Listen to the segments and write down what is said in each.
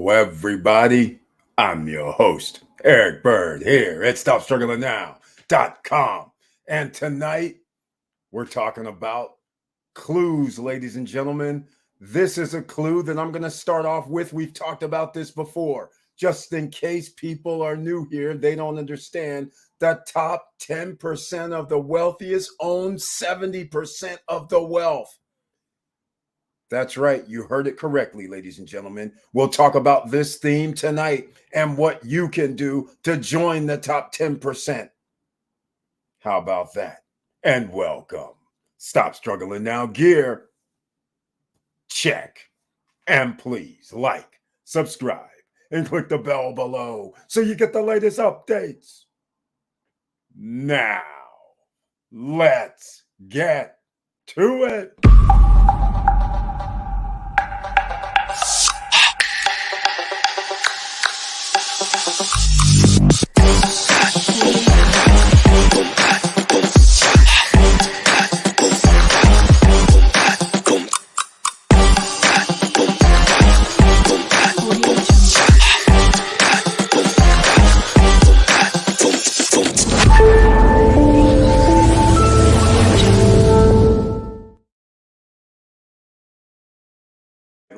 Hello, everybody. I'm your host, Eric Bird, here at StopStrugglingNow.com. And tonight, we're talking about clues, ladies and gentlemen. This is a clue that I'm going to start off with. We've talked about this before. Just in case people are new here, they don't understand. The top 10% of the wealthiest own 70% of the wealth. That's right. You heard it correctly, ladies and gentlemen. We'll talk about this theme tonight and what you can do to join the top 10%. How about that? And welcome. Stop Struggling Now gear. Check. And please like, subscribe, and click the bell below so you get the latest updates. Now, let's get to it.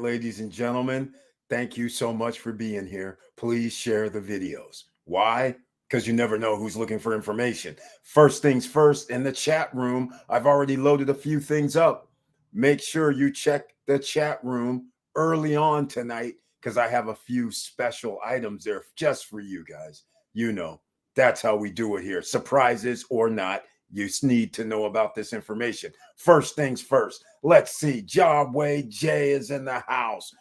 Ladies and gentlemen, thank you so much for being here. Please share the videos. Why? Because you never know who's looking for information. First things first, in the chat room, I've already loaded a few things up. Make sure you check the chat room early on tonight because I have a few special items there just for you guys. You know, that's how we do it here. Surprises or not, you need to know about this information. First things first, let's see. Jawway J is in the house.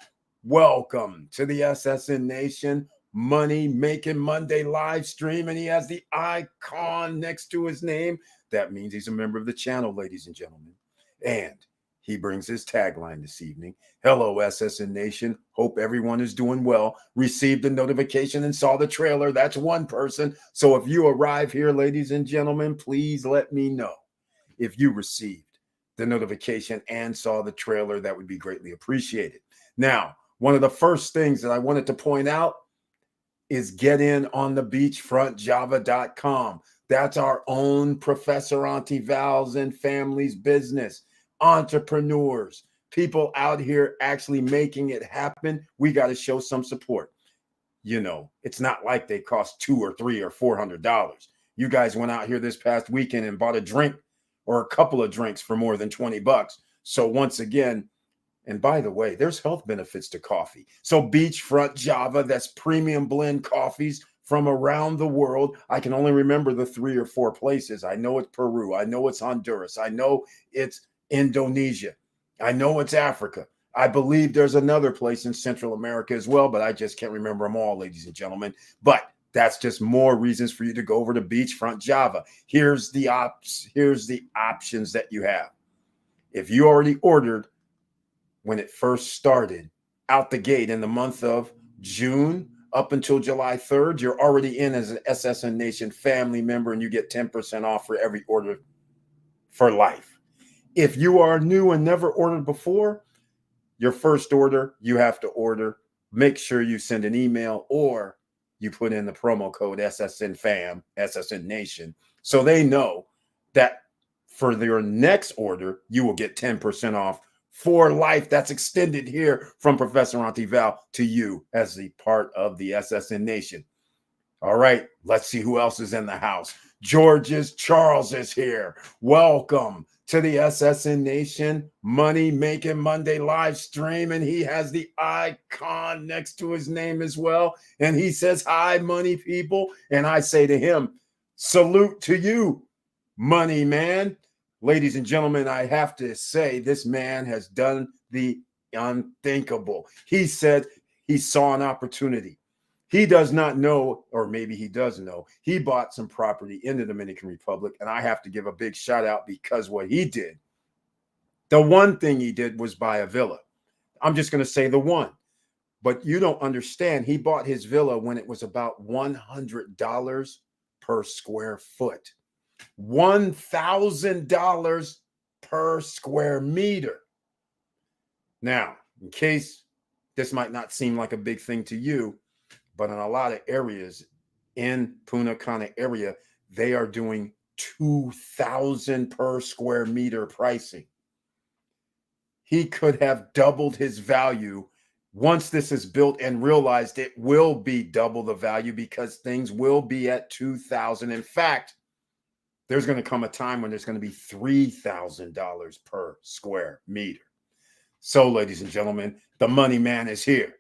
Welcome to the SSN Nation Money Making Monday live stream. And he has the icon next to his name. That means he's a member of the channel, ladies and gentlemen. And he brings his tagline this evening. Hello, SSN Nation. Hope everyone is doing well. Received the notification and saw the trailer. That's one person. So if you arrive here, ladies and gentlemen, please let me know if you received the notification and saw the trailer. That would be greatly appreciated. Now, one of the first things that I wanted to point out is get in on the beachfrontjava.com. That's our own Professor Auntie Val's and family's business. Entrepreneurs, people out here actually making it happen. We got to show some support. You know, it's not like they cost $200 or $300 or $400. You guys went out here this past weekend and bought a drink or a couple of drinks for more than $20. So once again, and by the way, there's health benefits to coffee. So Beachfront Java, that's premium blend coffees from around the world. I can only remember the 3 or 4 places. I know it's Peru. I know it's Honduras. I know it's Indonesia. I know it's Africa. I believe there's another place in Central America as well, but I just can't remember them all, ladies and gentlemen. But that's just more reasons for you to go over to Beachfront Java. Here's the options that you have. If you already ordered when it first started out the gate in the month of June up until July 3rd, you're already in as an SSN Nation family member and you get 10% off for every order for life. If you are new and never ordered before, your first order, you have to order. Make sure you send an email or you put in the promo code SSN FAM, SSN Nation, so they know that for your next order, you will get 10% off for life. That's extended here from Professor Auntie Val to you as the part of the SSN Nation. All right, let's see who else is in the house. Charles is here. Welcome to the SSN Nation Money Making Monday live stream. And he has the icon next to his name as well. And he says, hi, money people. And I say to him, salute to you, money man. Ladies and gentlemen, I have to say this man has done the unthinkable. He said he saw an opportunity. He does not know, or maybe he does know, he bought some property in the Dominican Republic, and I have to give a big shout out because what he did, the one thing he did was buy a villa. I'm just going to say the one, but you don't understand. He bought his villa when it was about $100 per square foot, $1,000 per square meter. Now, in case this might not seem like a big thing to you, but in a lot of areas in Punta Cana area, they are doing 2,000 per square meter pricing. He could have doubled his value once this is built and realized it will be double the value because things will be at 2,000. In fact, there's going to come a time when there's going to be $3,000 per square meter. So, ladies and gentlemen, the money man is here.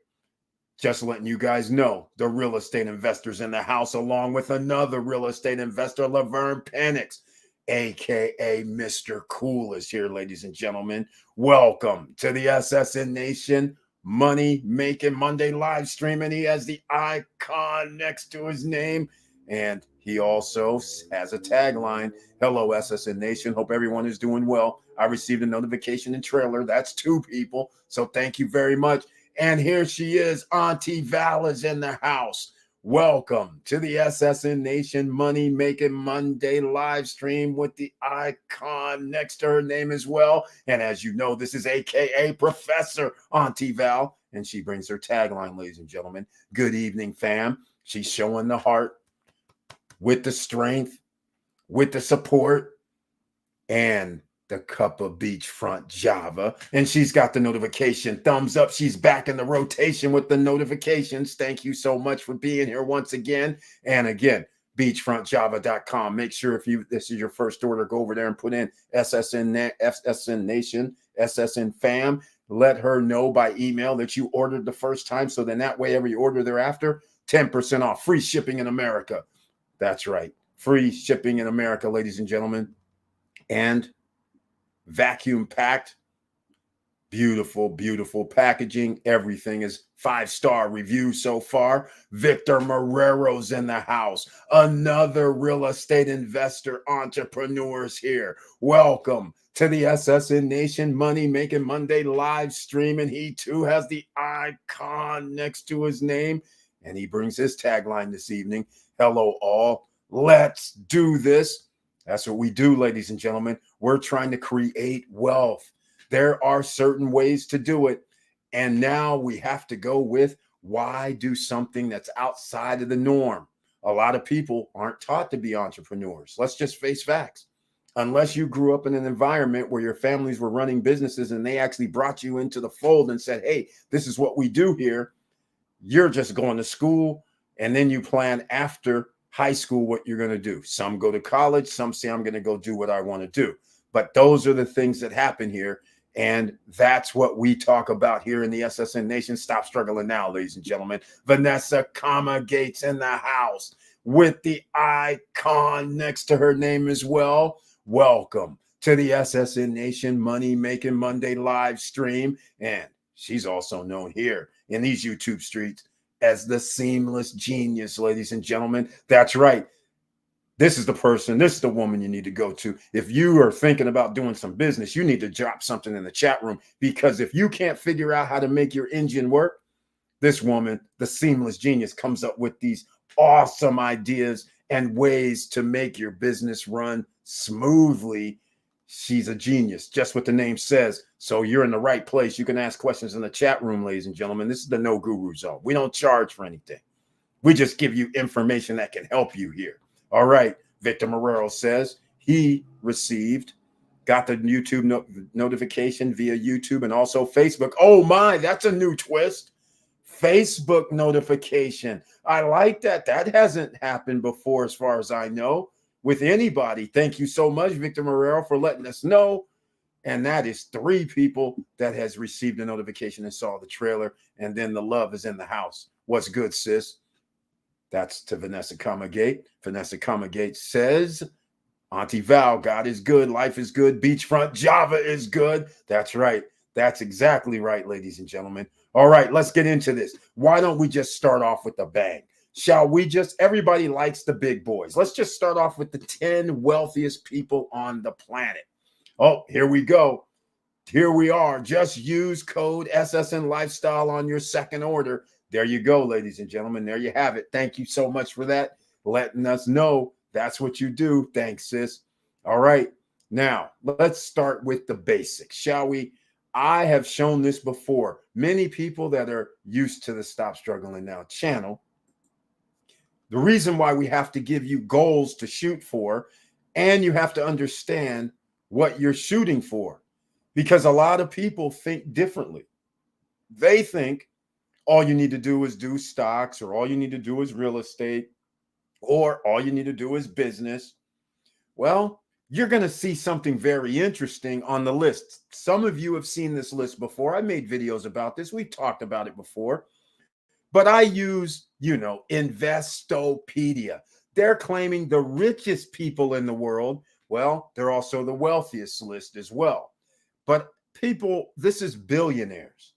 Just letting you guys know, the real estate investors in the house, along with another real estate investor, Laverne Penix, aka Mr. Cool, is here, ladies and gentlemen. Welcome to the SSN Nation Money Making Monday live stream, and he has the icon next to his name, and he also has a tagline. Hello, SSN Nation. Hope everyone is doing well. I received a notification and trailer. That's 2 people, so thank you very much. And here she is, Auntie Val is in the house. Welcome to the SSN Nation Money Making Monday live stream with the icon next to her name as well. And as you know, this is AKA Professor Auntie Val. And she brings her tagline, ladies and gentlemen. Good evening, fam. She's showing the heart with the strength, with the support, and the cup of beachfront Java. And she's got the notification thumbs up. She's back in the rotation with the notifications. Thank you so much for being here once again. And again, beachfrontjava.com. Make sure if this is your first order, go over there and put in SSN Nation, SSN fam. Let her know by email that you ordered the first time. So then that way, every order thereafter, 10% off, free shipping in America. That's right. Free shipping in America, ladies and gentlemen. And vacuum packed, beautiful, beautiful packaging. Everything is 5-star review so far. Victor Marrero's in the house. Another real estate investor entrepreneur is here. Welcome to the SSN Nation Money Making Monday live stream. And he too has the icon next to his name. And he brings his tagline this evening. Hello, all. Let's do this. That's what we do, ladies and gentlemen. We're trying to create wealth. There are certain ways to do it. And now we have to go with why do something that's outside of the norm? A lot of people aren't taught to be entrepreneurs. Let's just face facts. Unless you grew up in an environment where your families were running businesses and they actually brought you into the fold and said, hey, this is what we do here. You're just going to school and then you plan after high school what you're going to do. Some go to college, some say I'm going to go do what I want to do. But those are the things that happen here. And that's what we talk about here in the SSN Nation. Stop struggling now, ladies and gentlemen. Vanessa Gates in the house with the icon next to her name as well. Welcome to the SSN Nation Money Making Monday live stream. And she's also known here in these YouTube streets as the seamless genius, ladies and gentlemen. That's right. This is the person, this is the woman you need to go to. If you are thinking about doing some business, you need to drop something in the chat room, because if you can't figure out how to make your engine work, this woman, the seamless genius, comes up with these awesome ideas and ways to make your business run smoothly. She's a genius, just what the name says. So you're in the right place. You can ask questions in the chat room, ladies and gentlemen. This is the No Guru Zone. We don't charge for anything. We just give you information that can help you here. All right. Victor Marrero says he got the YouTube notification via YouTube and also Facebook. Oh my, that's a new twist. Facebook notification. I like that. That hasn't happened before as far as I know with anybody. Thank you so much, Victor Marrero, for letting us know. And that is 3 people that has received a notification and saw the trailer. And then the love is in the house. What's good, sis? That's to Vanessa Comagate. Vanessa Comagate says, Auntie Val, God is good. Life is good. Beachfront Java is good. That's right. That's exactly right, ladies and gentlemen. All right, let's get into this. Why don't we just start off with a bang? Shall we just, everybody likes the big boys. Let's just start off with the 10 wealthiest people on the planet. Oh, here we go. Here we are. Just use code SSN Lifestyle on your second order. There you go, ladies and gentlemen. There you have it. Thank you so much for that. Letting us know that's what you do. Thanks, sis. All right. Now, let's start with the basics, shall we? I have shown this before. Many people that are used to the Stop Struggling Now channel, the reason why we have to give you goals to shoot for, and you have to understand what you're shooting for, because a lot of people think differently. They think all you need to do is do stocks, or all you need to do is real estate, or all you need to do is business. Well, you're going to see something very interesting on the list. Some of you have seen this list before. I made videos about this. We've talked about it before. But I use, Investopedia. They're claiming the richest people in the world. Well, they're also the wealthiest list as well. But people, this is billionaires.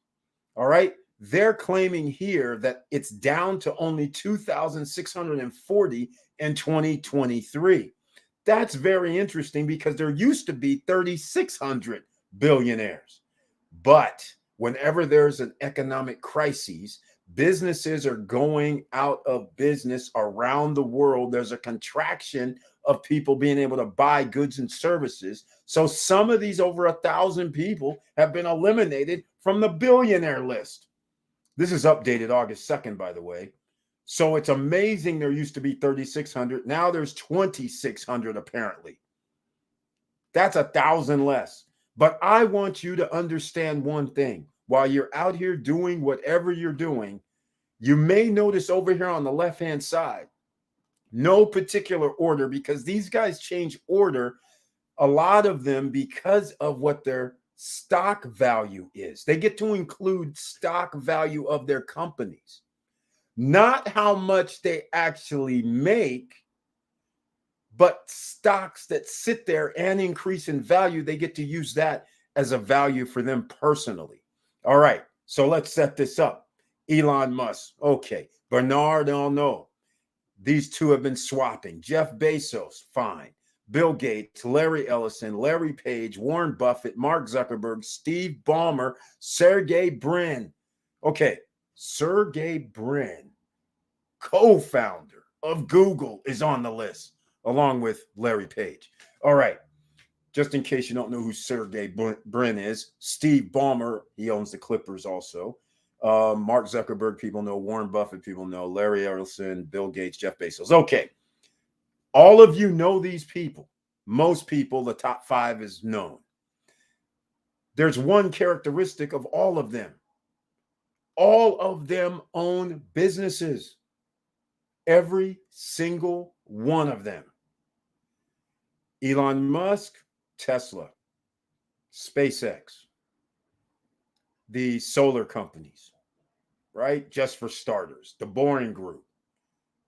All right. They're claiming here that it's down to only 2,640 in 2023. That's very interesting because there used to be 3,600 billionaires. But whenever there's an economic crisis, businesses are going out of business around the world. There's a contraction of people being able to buy goods and services. So some of these over 1,000 people have been eliminated from the billionaire list. This is updated August 2nd, by the way. So it's amazing. There used to be 3,600. Now there's 2,600 apparently. That's 1,000 less. But I want you to understand one thing. While you're out here doing whatever you're doing, you may notice over here on the left-hand side, no particular order, because these guys change order, a lot of them, because of what their stock value is. They get to include stock value of their companies, not how much they actually make, but stocks that sit there and increase in value. They get to use that as a value for them personally. All right, so let's set this up. Elon Musk, okay. Bernard Arnault, these two have been swapping. Jeff Bezos, fine. Bill Gates, Larry Ellison, Larry Page, Warren Buffett, Mark Zuckerberg, Steve Ballmer, Sergey Brin. Okay, Sergey Brin, co-founder of Google, is on the list, along with Larry Page. All right, just in case you don't know who Sergey Brin is, Steve Ballmer, he owns the Clippers also. Mark Zuckerberg, people know. Warren Buffett, people know. Larry Ellison, Bill Gates, Jeff Bezos. Okay. All of you know these people. Most people, the top 5 is known. There's one characteristic of all of them. All of them own businesses. Every single one of them. Elon Musk, Tesla, SpaceX, the solar companies, right? Just for starters, the Boring Group,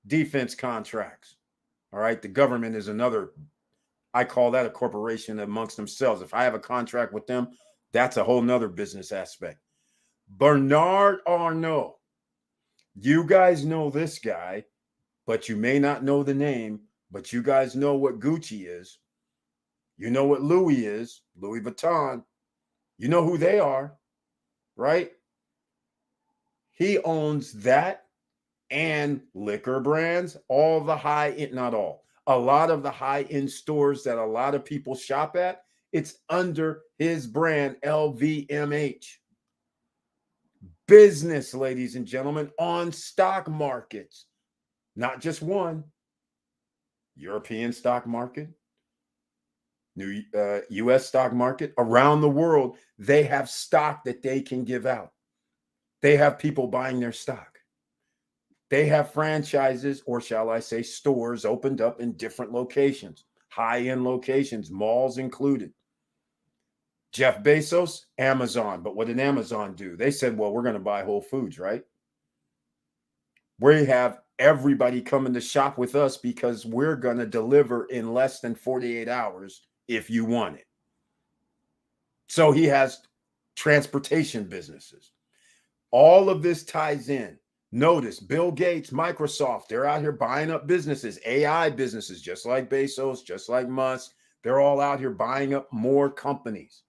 defense contracts. All right. The government is another, I call that a corporation amongst themselves. If I have a contract with them, that's a whole nother business aspect. Bernard Arnault. You guys know this guy, but you may not know the name, but you guys know what Gucci is. You know what Louis is, Louis Vuitton. You know who they are, right? He owns that and liquor brands, all the high-end, not all, a lot of the high-end stores that a lot of people shop at, it's under his brand, LVMH. Business, ladies and gentlemen, on stock markets, not just one. European stock market, new U.S. stock market, around the world, they have stock that they can give out. They have people buying their stock. They have franchises, or shall I say stores, opened up in different locations, high-end locations, malls included. Jeff Bezos, Amazon. But what did Amazon do? They said, well, we're going to buy Whole Foods, right? We have everybody coming to shop with us because we're going to deliver in less than 48 hours if you want it. So he has transportation businesses. All of this ties in. Notice Bill Gates, Microsoft, they're out here buying up businesses, AI businesses, just like Bezos, just like Musk. They're all out here buying up more companies.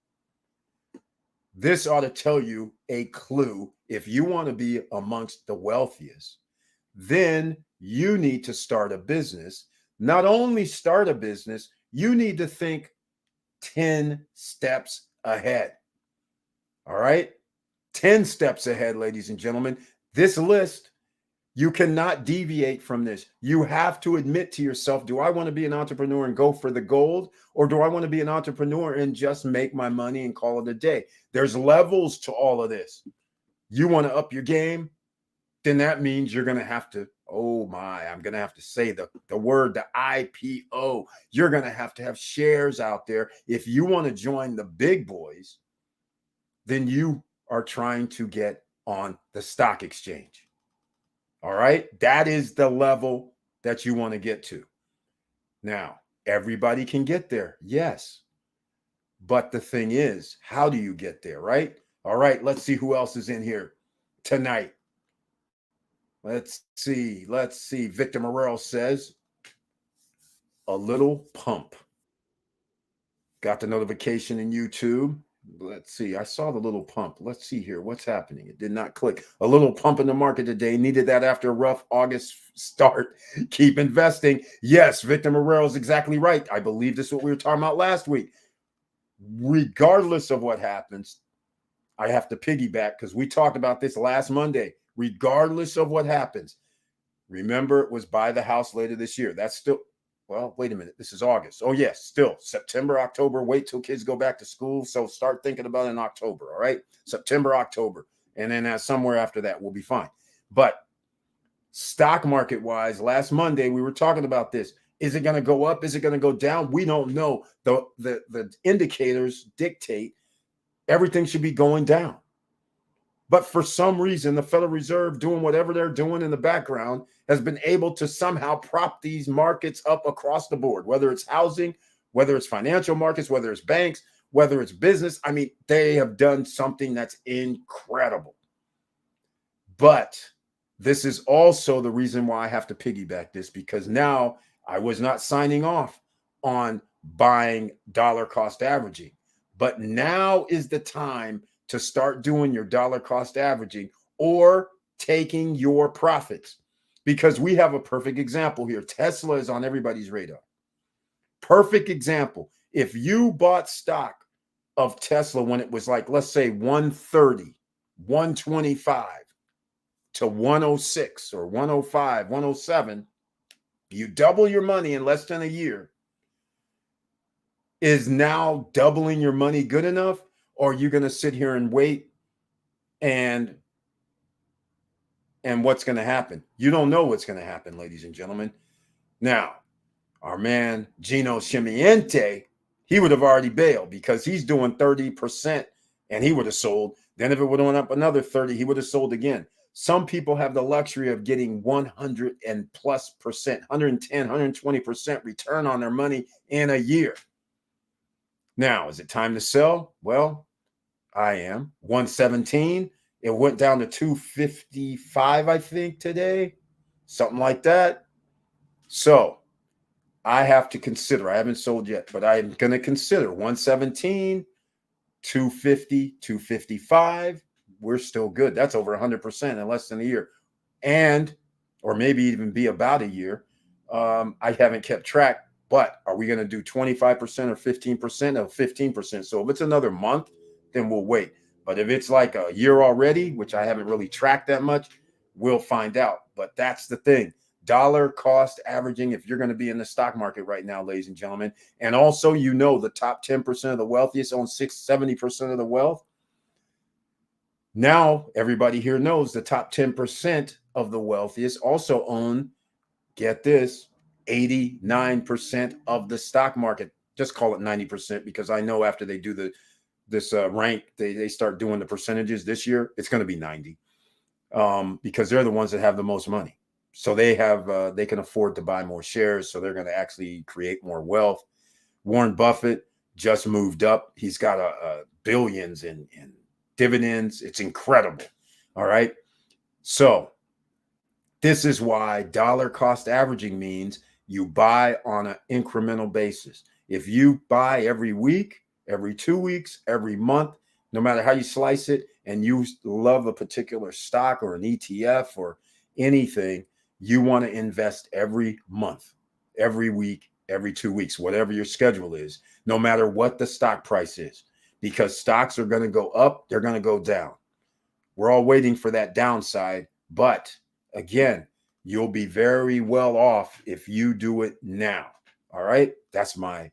This ought to tell you a clue. If you want to be amongst the wealthiest, then you need to start a business. Not only start a business, you need to think 10 steps ahead. All right. 10 steps ahead, ladies and gentlemen. This list, you cannot deviate from this. You have to admit to yourself, do I want to be an entrepreneur and go for the gold? Or do I want to be an entrepreneur and just make my money and call it a day? There's levels to all of this. You want to up your game? Then that means you're going to have to, oh my, I'm going to have to say the word, the IPO. You're going to have shares out there. If you want to join the big boys, then you are trying to get on the stock exchange. All right. That is the level that you want to get to. Now, everybody can get there. Yes. But the thing is, how do you get there? Right. All right. Let's see who else is in here tonight. Let's see. Victor Morrell says, a little pump. Got the notification in YouTube. Let's see. I saw the little pump. Let's see here. What's happening? It did not click. A little pump in the market today. Needed that after a rough August start. Keep investing. Yes, Victor Morrell is exactly right. I believe this is what we were talking about last week. Regardless of what happens, I have to piggyback because we talked about this last Monday. Regardless of what happens, remember it was buy the house later this year. That's still, well, wait a minute. This is August. Oh, yes, still September, October. Wait till kids go back to school. So start thinking about it in October. All right. September, October. And then somewhere after that, we'll be fine. But stock market wise, last Monday, we were talking about this. Is it going to go up? Is it going to go down? We don't know. The indicators dictate everything should be going down. But for some reason, the Federal Reserve, doing whatever they're doing in the background, has been able to somehow prop these markets up across the board, whether it's housing, whether it's financial markets, whether it's banks, whether it's business. I mean, they have done something that's incredible. But this is also the reason why I have to piggyback this, because now I was not signing off on buying dollar cost averaging. But now is the time to start doing your dollar cost averaging or taking your profits, because we have a perfect example here. Tesla is on everybody's radar. Perfect example. If you bought stock of Tesla when it was like, let's say 130, 125 to 106 or 105, 107, you double your money in less than a year. Is now doubling your money good enough? Or are you going to sit here and wait and what's going to happen? You don't know what's going to happen, ladies and gentlemen. Now, our man Gino Chimiente, he would have already bailed because he's doing 30% and he would have sold. Then if it would have went up another 30, he would have sold again. Some people have the luxury of getting 100 and plus percent, 110, 120% return on their money in a year. Now, is it time to sell? Well, I am. 117. It went down to 255, I think, today. Something like that. So I have to consider. I haven't sold yet, but I'm going to consider 117, 250, 255. We're still good. That's over 100% in less than a year. And, or maybe even be about a year. I haven't kept track. But are we going to do 25% or 15% of 15%? So if it's another month, then we'll wait. But if it's like a year already, which I haven't really tracked that much, we'll find out. But that's the thing. Dollar cost averaging, if you're going to be in the stock market right now, ladies and gentlemen. And also, you know, the top 10% of the wealthiest own 70% of the wealth. Now, everybody here knows the top 10% of the wealthiest also own, get this, 89% of the stock market. Just call it 90%, because I know after they do this rank, they start doing the percentages this year, it's going to be 90, because they're the ones that have the most money. So they can afford to buy more shares. So they're going to actually create more wealth. Warren Buffett just moved up. He's got billions in dividends. It's incredible. All right. So this is why dollar cost averaging means you buy on an incremental basis. If you buy every week, every 2 weeks, every month, no matter how you slice it, and you love a particular stock or an ETF or anything, you want to invest every month, every week, every 2 weeks, whatever your schedule is, no matter what the stock price is. because stocks are going to go up, they're going to go down. We're all waiting for that downside. But again, you'll be very well off if you do it now. All right. That's my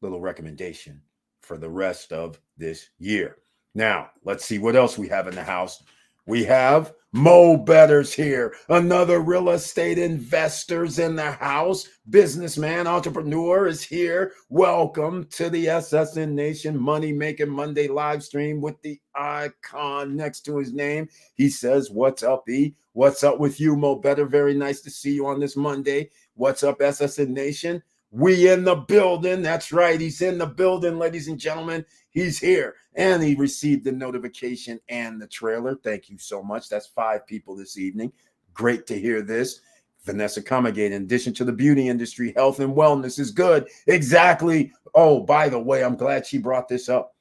little recommendation for the rest of this year. Now, let's see what else we have in the house. We have Mo Betters here, another real estate investors in the house. Businessman, entrepreneur is here. Welcome to the SSN Nation Money Making Monday live stream with the icon next to his name. He says, "What's up, E? What's up with you, Mo Better? Very nice to see you on this Monday. What's up, SSN Nation? We in the building." That's right. He's in the building, ladies and gentlemen. He's here. And he received the notification and the trailer. Thank you so much. That's 5 people this evening. Great to hear this. Vanessa Comagate, in addition to the beauty industry, health and wellness is good. Exactly. Oh, by the way, I'm glad she brought this up.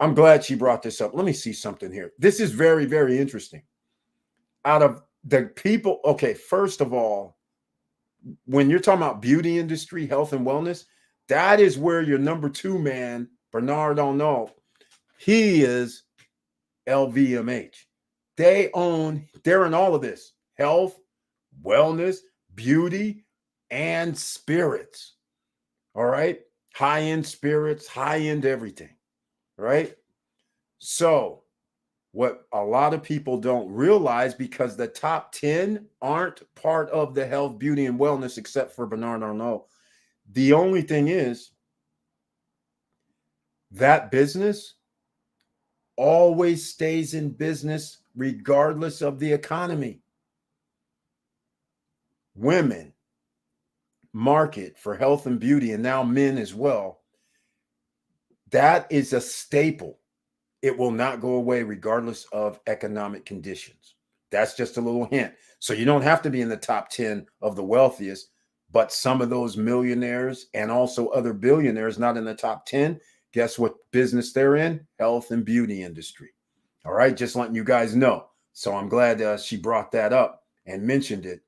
Let me see something here. This is very, very interesting. Out of the people, okay, first of all, when you're talking about beauty industry, health and wellness, that is where your number 2 man, Bernard Arnault, he is LVMH. They're in all of this: health, wellness, beauty, and spirits. All right. High-end spirits, high-end everything. Right. So what a lot of people don't realize, because the top 10 aren't part of the health, beauty, and wellness, except for Bernard Arnault. The only thing is that business always stays in business regardless of the economy. Women market for health and beauty, and now men as well. That is a staple. It will not go away regardless of economic conditions. That's just a little hint. So you don't have to be in the top 10 of the wealthiest, but some of those millionaires and also other billionaires not in the top 10, guess what business they're in? Health and beauty industry. All right, just letting you guys know. So I'm glad she brought that up and mentioned it,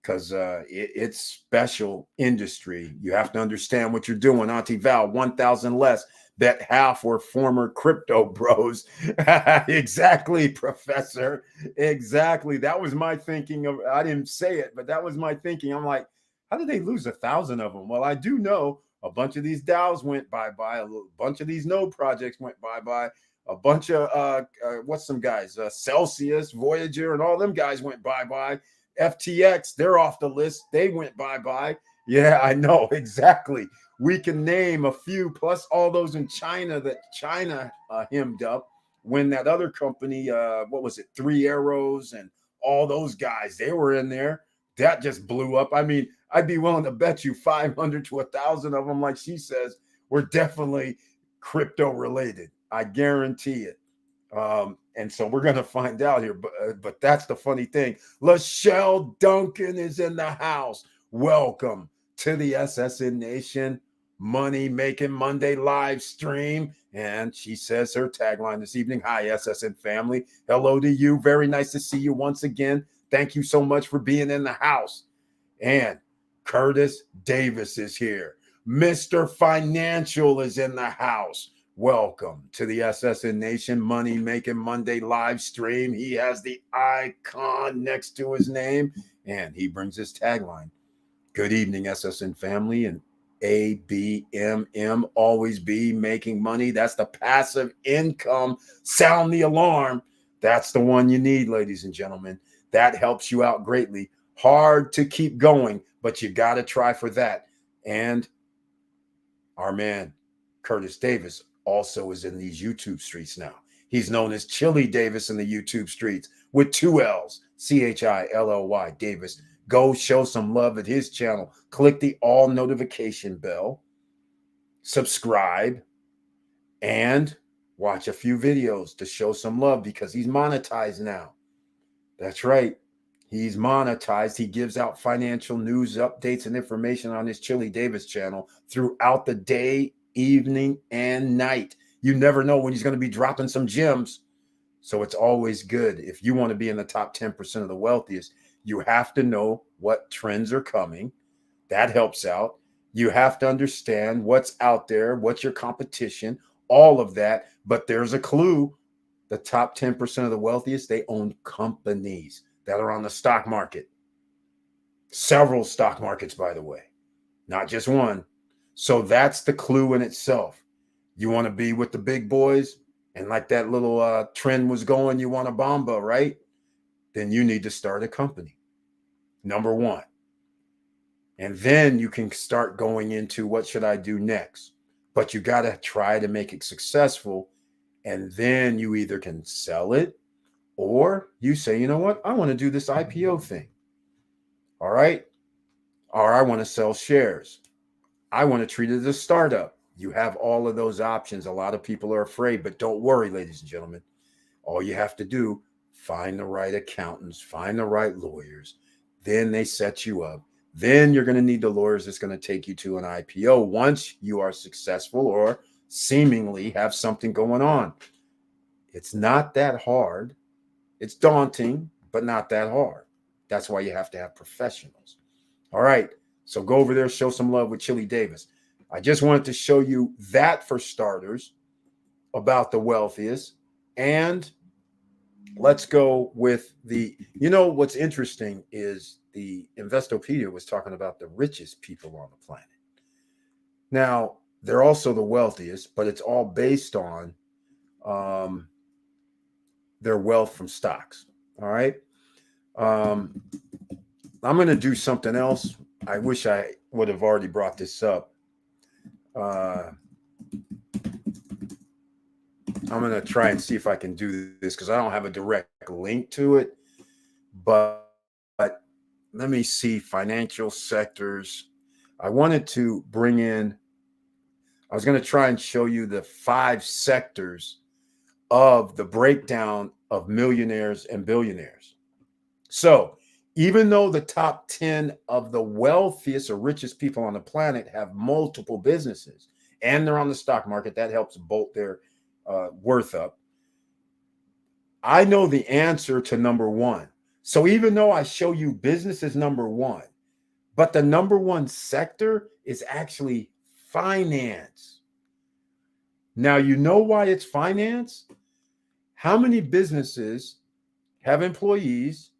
because it's special industry. You have to understand what you're doing. Auntie Val, 1,000 less. Bet half were former crypto bros. Exactly, Professor. Exactly. That was my thinking. I didn't say it, but that was my thinking. I'm like, how did they lose 1,000 of them? Well, I do know a bunch of these DAOs went bye-bye. A bunch of these node projects went bye-bye. A bunch of, what's some guys? Celsius, Voyager, and all them guys went bye-bye. FTX, they're off the list. They went bye-bye. Yeah, I know. Exactly. We can name a few, plus all those in China that China hemmed up when that other company, what was it, 3 Arrows and all those guys, they were in there. That just blew up. I mean, I'd be willing to bet you 500 to 1,000 of them, like she says, were definitely crypto related. I guarantee it. And so we're going to find out here. But that's the funny thing. Lachelle Duncan is in the house. Welcome to the SSN Nation Money Making Monday live stream. And she says her tagline this evening: "Hi, SSN family. Hello to you. Very nice to see you once again. Thank you so much for being in the house." And Curtis Davis is here. Mr. Financial is in the house. Welcome to the SSN Nation Money Making Monday live stream. He has the icon next to his name, and he brings his tagline: "Good evening, SSN family," and ABMM, always be making money. That's the passive income. Sound the alarm. That's the one you need, ladies and gentlemen. That helps you out greatly. Hard to keep going, but you got to try for that. And our man, Curtis Davis, also is in these YouTube streets now. He's known as Chili Davis in the YouTube streets with 2 L's, CHILLY Davis. Go show some love at his channel. Click the all notification bell, subscribe, and watch a few videos to show some love, because he's monetized now. That's right. He's monetized. He gives out financial news updates and information on his Chili Davis channel throughout the day, evening, and night. You never know when he's going to be dropping some gems. So it's always good. If you want to be in the top 10% of the wealthiest, you have to know what trends are coming. That helps out. You have to understand what's out there, what's your competition. all of that. But there's a clue. The top 10% of the wealthiest, they own companies that are on the stock market. Several stock markets, by the way, not just one. So that's the clue in itself. You want to be with the big boys, and like that little trend was going, you want a Bamba, right? Then you need to start a company. Number one. And then you can start going into what should I do next? But you got to try to make it successful. And then you either can sell it or you say, you know what? I want to do this IPO thing. All right. Or I want to sell shares. I want to treat it as a startup. You have all of those options. A lot of people are afraid, but don't worry, ladies and gentlemen. All you have to do, find the right accountants, find the right lawyers. Then they set you up. Then you're going to need the lawyers that's going to take you to an IPO once you are successful or seemingly have something going on. It's not that hard. It's daunting, but not that hard. That's why you have to have professionals. All right. So go over there, show some love with Chili Davis. I just wanted to show you that for starters about the wealthiest. And let's go with what's interesting is the Investopedia was talking about the richest people on the planet. Now, they're also the wealthiest, but it's all based on their wealth from stocks. All right. I'm going to do something else. I wish I would have already brought this up. I'm going to try and see if I can do this because I don't have a direct link to it. But let me see financial sectors. I wanted to bring in, I was going to try and show you the 5 sectors of the breakdown of millionaires and billionaires. So even though the top 10 of the wealthiest or richest people on the planet have multiple businesses and they're on the stock market, that helps bolt their worth up. I know the answer to number 1. So even though I show you business as number 1, but the number 1 sector is actually finance. Now, you know why it's finance? How many businesses have employees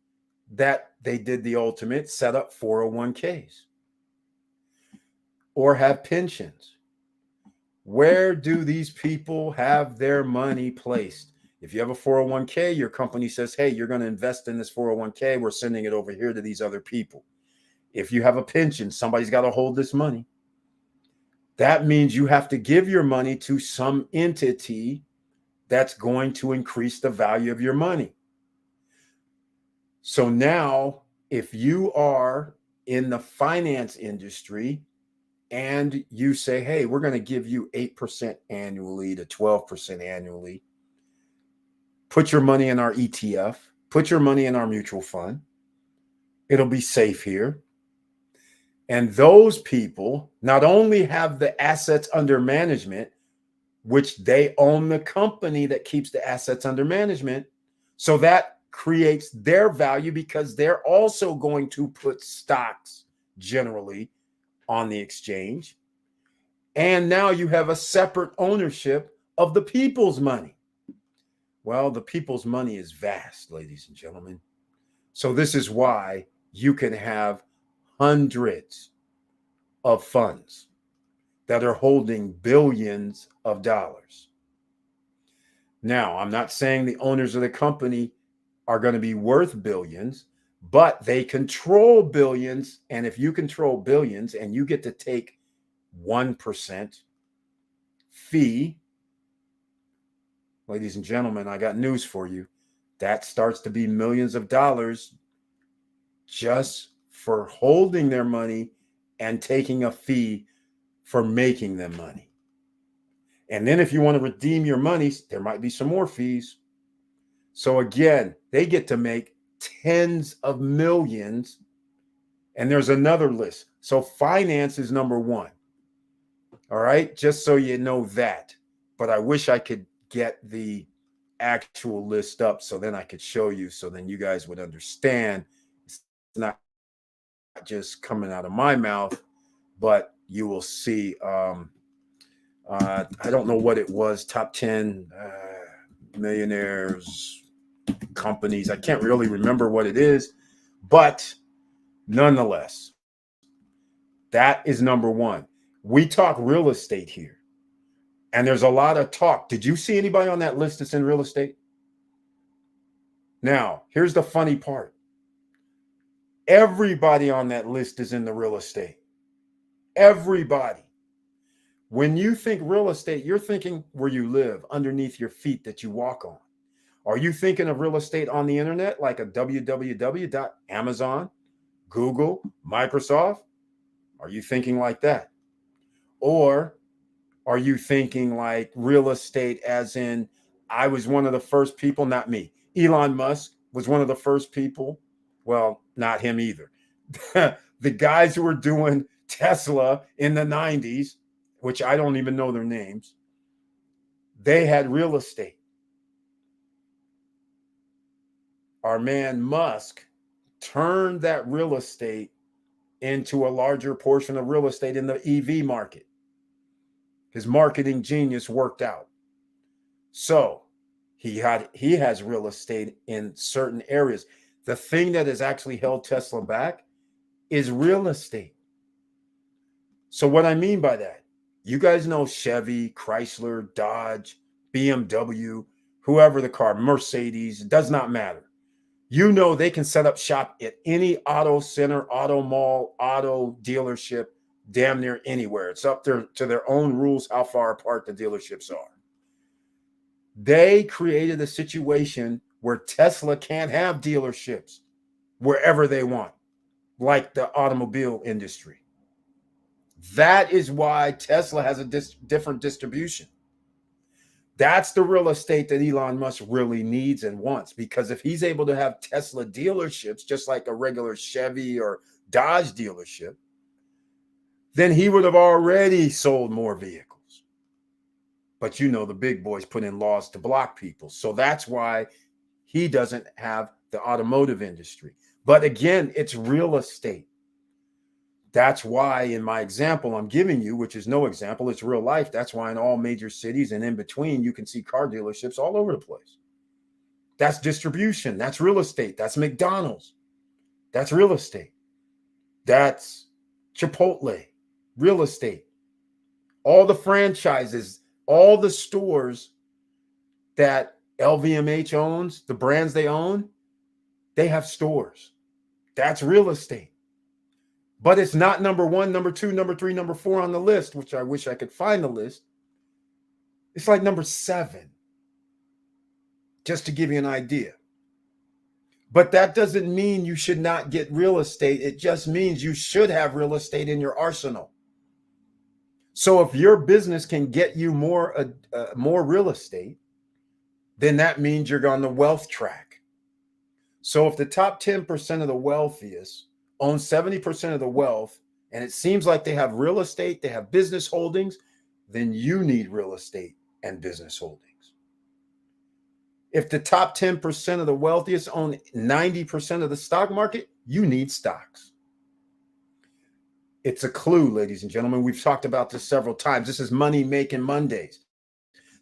that they did the ultimate, set up 401ks or have pensions? Where do these people have their money placed? If you have a 401k, your company says, hey, you're going to invest in this 401k. We're sending it over here to these other people. If you have a pension, somebody's got to hold this money. That means you have to give your money to some entity that's going to increase the value of your money. So now, if you are in the finance industry and you say, hey, we're going to give you 8% annually to 12% annually, put your money in our ETF, put your money in our mutual fund. It'll be safe here. And those people not only have the assets under management, which they own the company that keeps the assets under management. So that creates their value because they're also going to put stocks generally on the exchange. And now you have a separate ownership of the people's money. Well, the people's money is vast, ladies and gentlemen. So this is why you can have hundreds of funds that are holding billions of dollars. Now, I'm not saying the owners of the company are going to be worth billions, but they control billions. And if you control billions and you get to take 1% fee, ladies and gentlemen, I got news for you. That starts to be millions of dollars just for holding their money and taking a fee for making them money. And then if you want to redeem your money, there might be some more fees. So again, they get to make tens of millions. And there's another list. So finance is number 1. All right, just so you know that. But I wish I could get the actual list up so then I could show you, so then you guys would understand. It's not just coming out of my mouth, but you will see I don't know what it was, top 10 millionaires, companies. I can't really remember what it is, but nonetheless, that is number one. We talk real estate here, and there's a lot of talk. Did you see anybody on that list that's in real estate? Now, here's the funny part. Everybody on that list is in the real estate. Everybody. When you think real estate, you're thinking where you live, underneath your feet that you walk on. Are you thinking of real estate on the internet like a www.amazon, Google, Microsoft? Are you thinking like that? Or are you thinking like real estate as in I was one of the first people, not me. Elon Musk was one of the first people. Well, not him either. The guys who were doing Tesla in the 90s, which I don't even know their names, they had real estate. Our man Musk turned that real estate into a larger portion of real estate in the EV market. His marketing genius worked out. So he has real estate in certain areas. The thing that has actually held Tesla back is real estate. So what I mean by that, you guys know Chevy, Chrysler, Dodge, BMW, whoever the car, Mercedes, it does not matter. You know they can set up shop at any auto center, auto mall, auto dealership, damn near anywhere. It's up there to their own rules how far apart the dealerships are. They created a situation where Tesla can't have dealerships wherever they want, like the automobile industry. That is why Tesla has a different distribution. That's the real estate that Elon Musk really needs and wants, because if he's able to have Tesla dealerships, just like a regular Chevy or Dodge dealership, then he would have already sold more vehicles. But you know, the big boys put in laws to block people. So that's why he doesn't have the automotive industry. But again, it's real estate. That's why in my example I'm giving you, which is no example, it's real life. That's why in all major cities and in between, you can see car dealerships all over the place. That's distribution. That's real estate. That's McDonald's. That's real estate. That's Chipotle, real estate. All the franchises, all the stores that LVMH owns, the brands they own, they have stores. That's real estate. But it's not number one, number two, number three, number four on the list, which I wish I could find the list. It's like number 7, just to give you an idea. But that doesn't mean you should not get real estate. It just means you should have real estate in your arsenal. So if your business can get you more real estate, then that means you're on the wealth track. So if the top 10% of the wealthiest own 70% of the wealth, and it seems like they have real estate, they have business holdings, then you need real estate and business holdings. If the top 10% of the wealthiest own 90% of the stock market, you need stocks. It's a clue, ladies and gentlemen. We've talked about this several times. This is Money Making Mondays.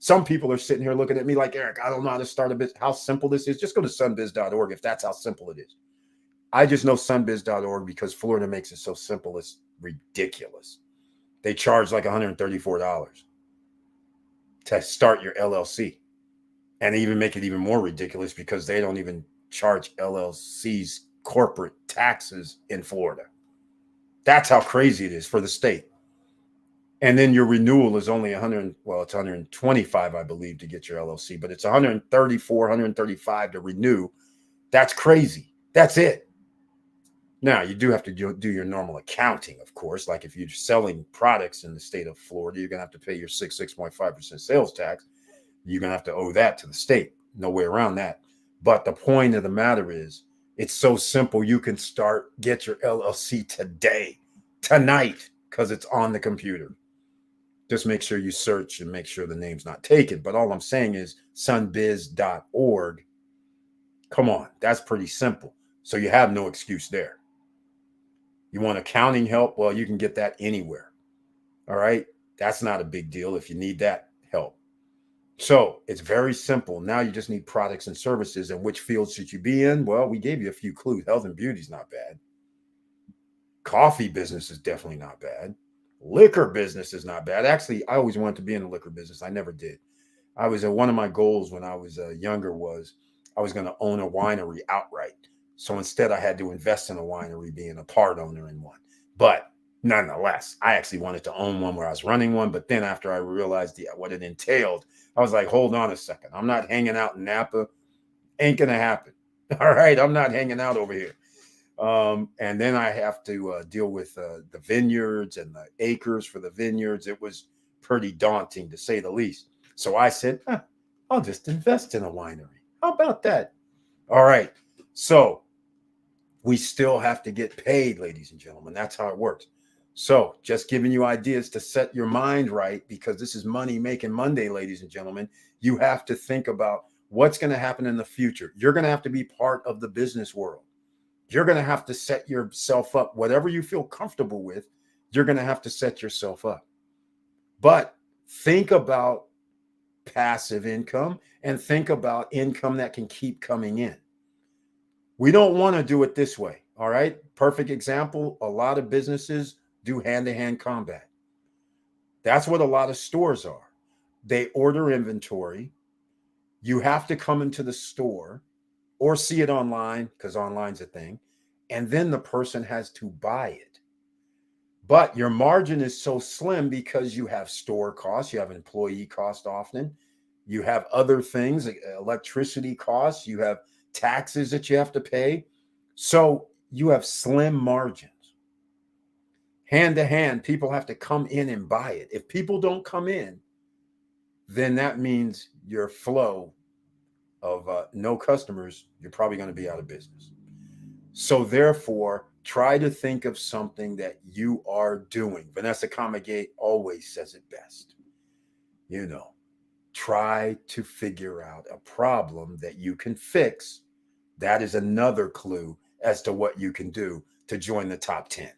Some people are sitting here looking at me like, Eric, I don't know how to start a business. How simple this is. Just go to sunbiz.org if that's how simple it is. I just know sunbiz.org because Florida makes it so simple. It's ridiculous. They charge like $134 to start your LLC. And they even make it even more ridiculous because they don't even charge LLCs corporate taxes in Florida. That's how crazy it is for the state. And then your renewal is only it's 125, I believe, to get your LLC, but it's 134, 135 to renew. That's crazy. That's it. Now, you do have to do your normal accounting, of course. Like if you're selling products in the state of Florida, you're going to have to pay your 6.5% sales tax. You're going to have to owe that to the state. No way around that. But the point of the matter is, it's so simple. You can get your LLC today, tonight, because it's on the computer. Just make sure you search and make sure the name's not taken. But all I'm saying is sunbiz.org. Come on, that's pretty simple. So you have no excuse there. You want accounting help? Well, you can get that anywhere. All right. That's not a big deal if you need that help. So it's very simple. Now you just need products and services. And which field should you be in? Well, we gave you a few clues. Health and beauty is not bad. Coffee business is definitely not bad. Liquor business is not bad. Actually, I always wanted to be in the liquor business. I never did. I was one of my goals when I was younger was I was going to own a winery outright. So instead, I had to invest in a winery, being a part owner in one. But nonetheless, I actually wanted to own one where I was running one. But then after I realized what it entailed, I was like, hold on a second. I'm not hanging out in Napa. Ain't going to happen. All right. I'm not hanging out over here. And then I have to deal with the vineyards and the acres for the vineyards. It was pretty daunting, to say the least. So I said, I'll just invest in a winery. How about that? All right. So we still have to get paid, ladies and gentlemen. That's how it works. So just giving you ideas to set your mind right, because this is Money Making Monday, ladies and gentlemen. You have to think about what's going to happen in the future. You're going to have to be part of the business world. You're going to have to set yourself up. Whatever you feel comfortable with, you're going to have to set yourself up. But think about passive income and think about income that can keep coming in. We don't want to do it this way. All right. Perfect example. A lot of businesses do hand-to-hand combat. That's what a lot of stores are. They order inventory. You have to come into the store or see it online, because online's a thing. And then the person has to buy it. But your margin is so slim because you have store costs, you have employee cost often, you have other things, like electricity costs, you have taxes that you have to pay. So you have slim margins. Hand to hand, people have to come in and buy it. If people don't come in, then that means your flow of no customers, you're probably going to be out of business. So therefore, try to think of something that you are doing. Vanessa Comegate always says it best. Try to figure out a problem that you can fix. That is another clue as to what you can do to join the top 10.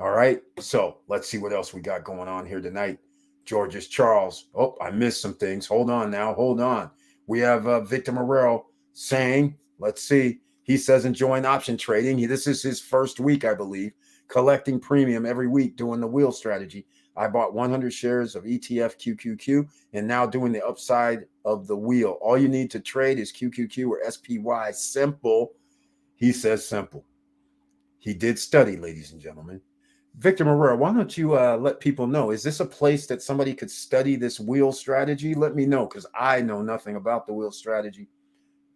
All right. So let's see what else we got going on here tonight. George's Charles. Oh, I missed some things. Hold on now. Hold on. We have Victor Morel saying, let's see. He says enjoying option trading. This is his first week, I believe, collecting premium every week doing the wheel strategy. I bought 100 shares of ETF QQQ and now doing the upside of the wheel. All you need to trade is QQQ or SPY. Simple. He says simple. He did study, ladies and gentlemen. Victor Morera, why don't you let people know, is this a place that somebody could study this wheel strategy? Let me know, because I know nothing about the wheel strategy.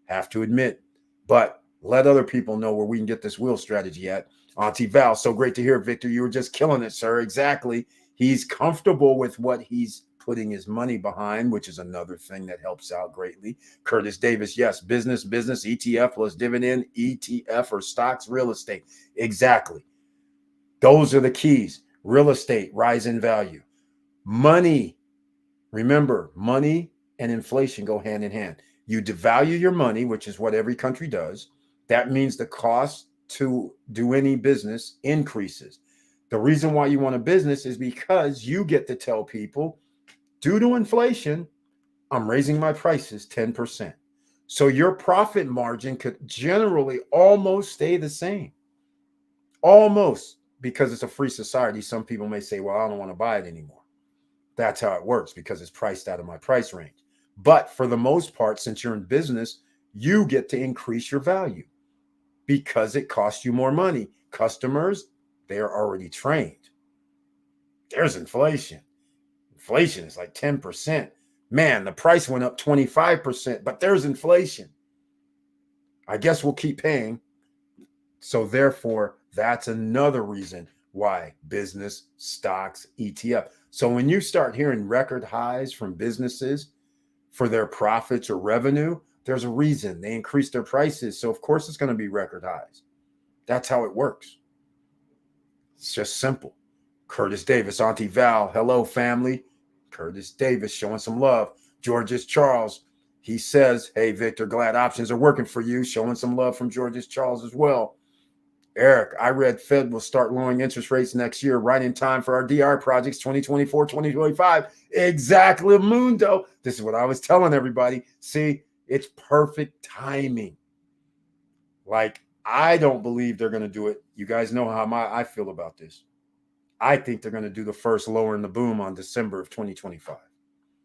Have to admit. But let other people know where we can get this wheel strategy at. Auntie Val, so great to hear, Victor. You were just killing it, sir. Exactly. He's comfortable with what he's putting his money behind, which is another thing that helps out greatly. Curtis Davis, yes, business, ETF plus dividend, ETF or stocks, real estate. Exactly. Those are the keys. Real estate, rise in value. Money. Remember, money and inflation go hand in hand. You devalue your money, which is what every country does. That means the cost to do any business increases. The reason why you want a business is because you get to tell people, due to inflation, I'm raising my prices 10%. So your profit margin could generally almost stay the same. Almost. Because it's a free society, some people may say, well, I don't want to buy it anymore. That's how it works, because it's priced out of my price range. But for the most part, since you're in business, you get to increase your value because it costs you more money. Customers, they're already trained. There's inflation. Inflation is like 10%. Man, the price went up 25%, but there's inflation. I guess we'll keep paying. So therefore, that's another reason why business, stocks, ETF. So when you start hearing record highs from businesses for their profits or revenue, there's a reason. They increased their prices. So of course it's going to be record highs. That's how it works. It's just simple. Curtis Davis, Auntie Val, hello family. Curtis Davis showing some love. George's Charles, he says, hey Victor, glad options are working for you. Showing some love from George's Charles as well. Eric, I read Fed will start lowering interest rates next year, right in time for our DR projects 2024, 2025. Exactly, Mundo. This is what I was telling everybody. See, it's perfect timing. Like, I don't believe they're going to do it. You guys know how I feel about this. I think they're going to do the first lower in the boom on December of 2025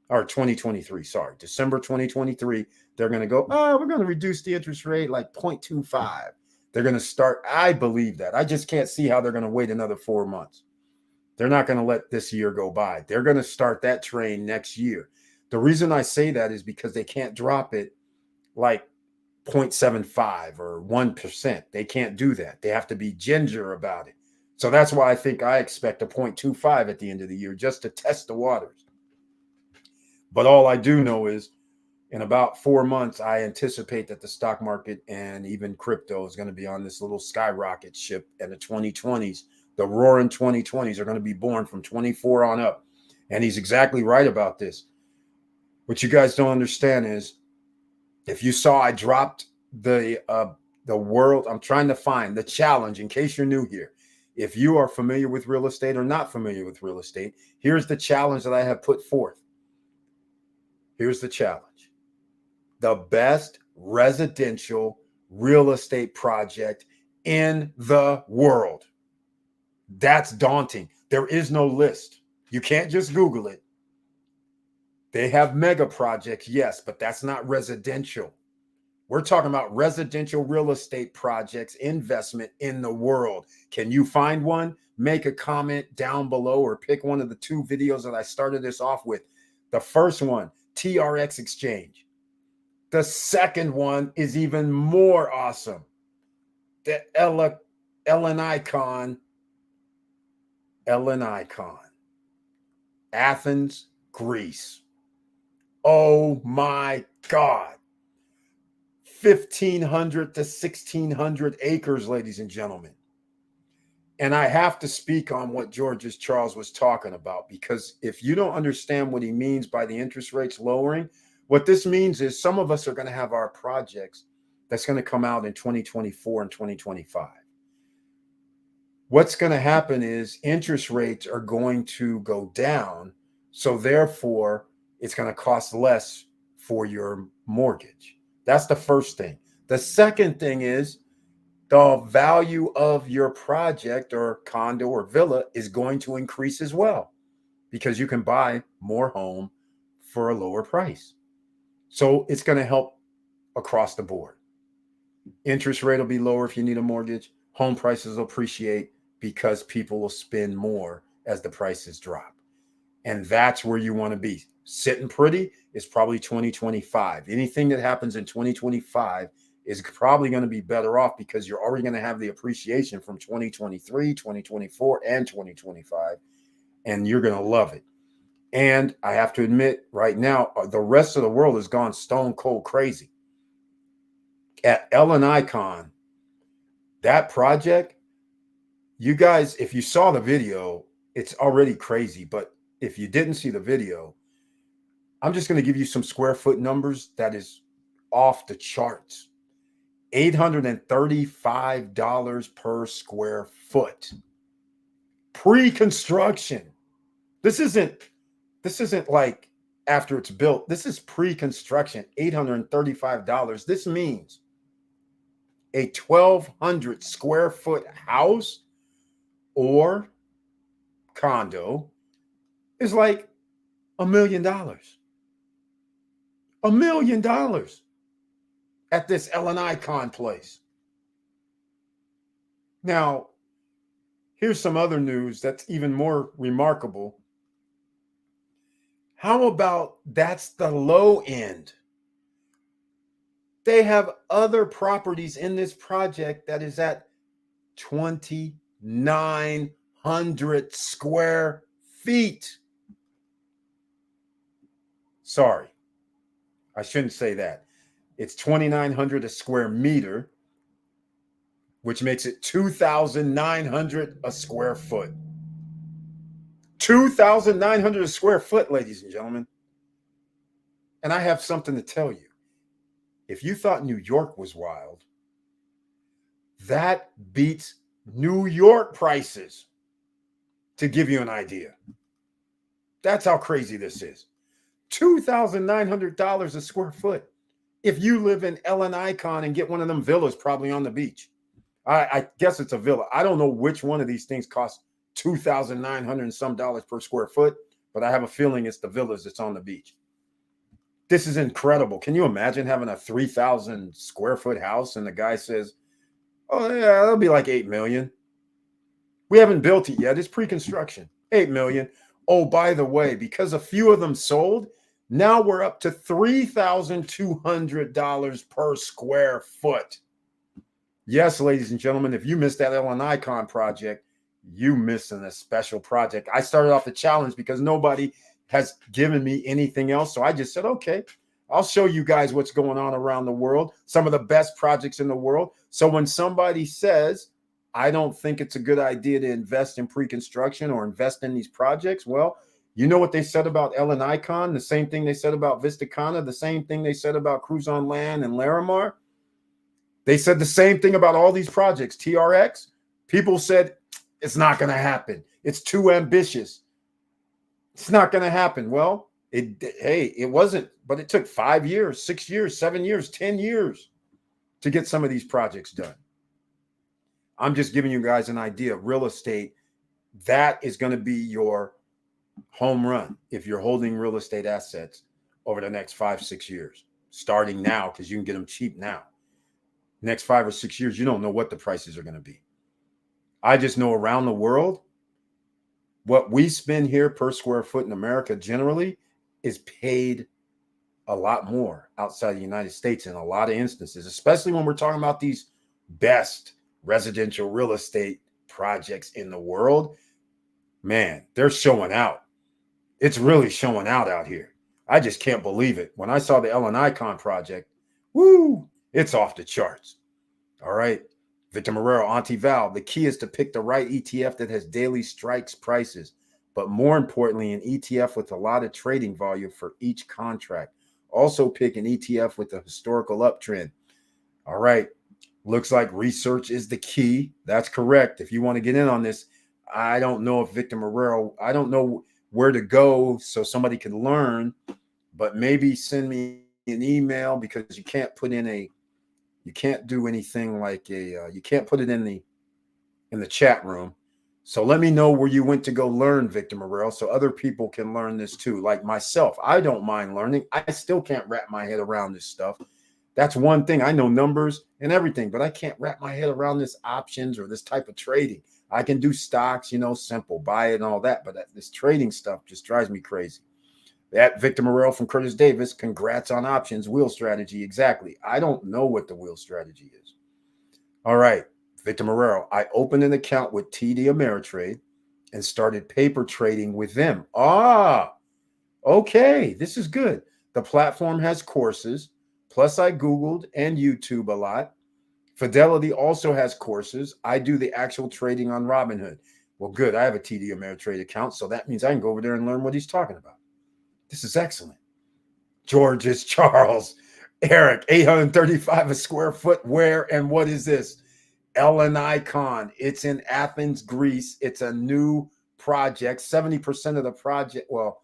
or 2023. Sorry, December 2023. They're going to go, oh, we're going to reduce the interest rate like 0.25. They're going to start. I believe that. I just can't see how they're going to wait another 4 months. They're not going to let this year go by. They're going to start that train next year. The reason I say that is because they can't drop it like 0.75 or 1%. They can't do that. They have to be ginger about it. So that's why I expect a 0.25 at the end of the year just to test the waters. But all I do know is in about 4 months, I anticipate that the stock market and even crypto is going to be on this little skyrocket ship. And the 2020s, the roaring 2020s are going to be born from 24 on up. And he's exactly right about this. What you guys don't understand is if you saw I dropped the world, I'm trying to find the challenge in case you're new here. If you are familiar with real estate or not familiar with real estate, here's the challenge that I have put forth. Here's the challenge. The best residential real estate project in the world. That's daunting. There is no list. You can't just Google it. They have mega projects, yes, but that's not residential. We're talking about residential real estate projects, investment in the world. Can you find one? Make a comment down below or pick one of the 2 videos that I started this off with. The first one, TRX Exchange. The second one is even more awesome. The Ellen Icon, Athens, Greece. Oh my God. 1,500 to 1,600 acres, ladies and gentlemen. And I have to speak on what Charles was talking about, because if you don't understand what he means by the interest rates lowering, what this means is some of us are going to have our projects that's going to come out in 2024 and 2025. What's going to happen is interest rates are going to go down. So therefore, it's going to cost less for your mortgage. That's the first thing. The second thing is the value of your project or condo or villa is going to increase as well, because you can buy more home for a lower price. So it's going to help across the board. Interest rate will be lower if you need a mortgage. Home prices will appreciate because people will spend more as the prices drop. And that's where you want to be. Sitting pretty is probably 2025. Anything that happens in 2025 is probably going to be better off because you're already going to have the appreciation from 2023, 2024, and 2025, and you're going to love it. And I have to admit right now, the rest of the world has gone stone cold crazy. At Ellen Icon, that project, you guys, if you saw the video, it's already crazy. But if you didn't see the video, I'm just going to give you some square foot numbers that is off the charts. $835 per square foot. Pre-construction. This isn't like after it's built. This is pre-construction. $835. This means a 1,200 square foot house or condo is like $1 million. $1 million at this Ellen Icon place. Now, here's some other news that's even more remarkable. How about that's the low end? They have other properties in this project that is at 2,900 square feet. Sorry, I shouldn't say that. It's 2,900 a square meter, which makes it 2,900 a square foot. 2,900 a square foot, ladies and gentlemen. And I have something to tell you. If you thought New York was wild, that beats New York prices, to give you an idea. That's how crazy this is. $2,900 a square foot. If you live in Ellen Icon and get one of them villas, probably on the beach. I guess it's a villa. I don't know which one of these things costs 2,900 and some dollars per square foot, but I have a feeling it's the villas that's on the beach. This is incredible. Can you imagine having a 3,000 square foot house and the guy says, "Oh yeah, that'll be like 8 million. We haven't built it yet. It's pre-construction. 8 million. Oh, by the way, because a few of them sold, now we're up to $3,200 per square foot." Yes, ladies and gentlemen, if you missed that Ellen Icon project, you missing a special project. I started off the challenge because nobody has given me anything else. So I just said, okay, I'll show you guys what's going on around the world, some of the best projects in the world. So when somebody says, I don't think it's a good idea to invest in pre-construction or invest in these projects, well, you know what they said about Ellen Icon, the same thing they said about Vistacana, the same thing they said about Cruise on Land and Larimar. They said the same thing about all these projects. TRX, people said, it's not going to happen. It's too ambitious. It's not going to happen. Well, it wasn't, but it took 5 years, 6 years, 7 years, 10 years to get some of these projects done. I'm just giving you guys an idea. Real estate, that is going to be your home run if you're holding real estate assets over the next 5-6 years, starting now, because you can get them cheap now. Next 5 or 6 years, you don't know what the prices are going to be. I just know around the world, what we spend here per square foot in America generally is paid a lot more outside the United States in a lot of instances, especially when we're talking about these best residential real estate projects in the world. Man, they're showing out. It's really showing out here. I just can't believe it. When I saw the Ellen Icon project, woo, it's off the charts. All right. Victor Marrero, Auntie Val, the key is to pick the right ETF that has daily strikes prices, but more importantly, an ETF with a lot of trading volume for each contract. Also pick an ETF with a historical uptrend. All right. Looks like research is the key. That's correct. If you want to get in on this, I don't know if Victor Marrero, I don't know where to go so somebody can learn, but maybe send me an email, because you can't put in you can't do anything like you can't put it in the chat room. So let me know where you went to go learn, Victor Marrero, so other people can learn this too. Like myself, I don't mind learning. I still can't wrap my head around this stuff. That's one thing. I know numbers and everything, but I can't wrap my head around this options or this type of trading. I can do stocks, simple, buy it and all that, but this trading stuff just drives me crazy. That Victor Marrero from Curtis Davis, congrats on options, wheel strategy. Exactly. I don't know what the wheel strategy is. All right, Victor Marrero, I opened an account with TD Ameritrade and started paper trading with them. Okay, this is good. The platform has courses. Plus, I Googled and YouTube a lot. Fidelity also has courses. I do the actual trading on Robinhood. Well, good. I have a TD Ameritrade account, so that means I can go over there and learn what he's talking about. This is excellent. George's Charles. Eric, 835 a square foot. Where and what is this? Ellen Icon. It's in Athens, Greece. It's a new project. 70% of the project, well,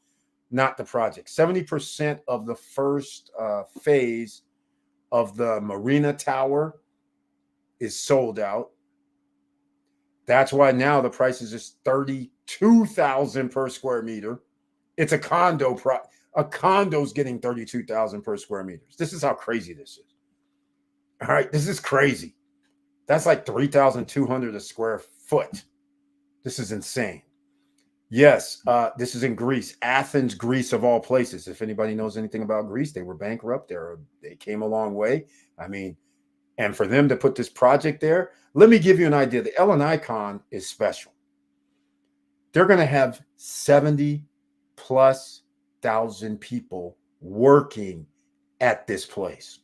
not the project, 70% of the first phase of the Marina Tower is sold out. That's why now the price is just $32,000 per square meter. It's a condo. A condo's getting $32,000 per square meters. This is how crazy this is. All right, this is crazy. That's like $3,200 a square foot. This is insane. Yes, this is in Greece, Athens, Greece of all places. If anybody knows anything about Greece, they were bankrupt. They came a long way. I mean, and for them to put this project there, let me give you an idea. The Ellen Icon is special. They're going to have 70 plus thousand people working at this place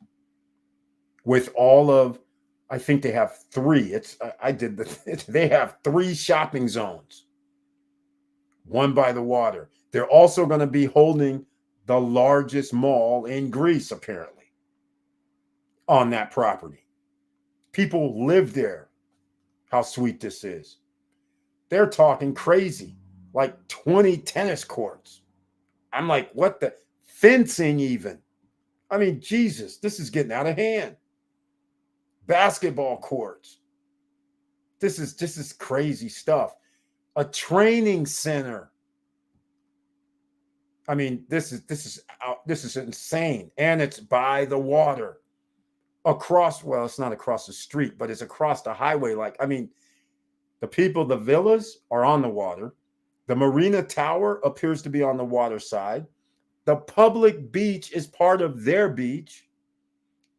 with all of, I think they have 3. They have 3 shopping zones, one by the water. They're also going to be holding the largest mall in Greece, apparently, on that property. People live there. how sweet this is. They're talking crazy, like 20 tennis courts. I'm like, what the fencing even? I mean, Jesus, this is getting out of hand. Basketball courts. This is crazy stuff. A training center. I mean, this is insane, and it's by the water, across. Well, it's not across the street, but it's across the highway. Like, I mean, the people, the villas are on the water. The Marina Tower appears to be on the water side. The public beach is part of their beach,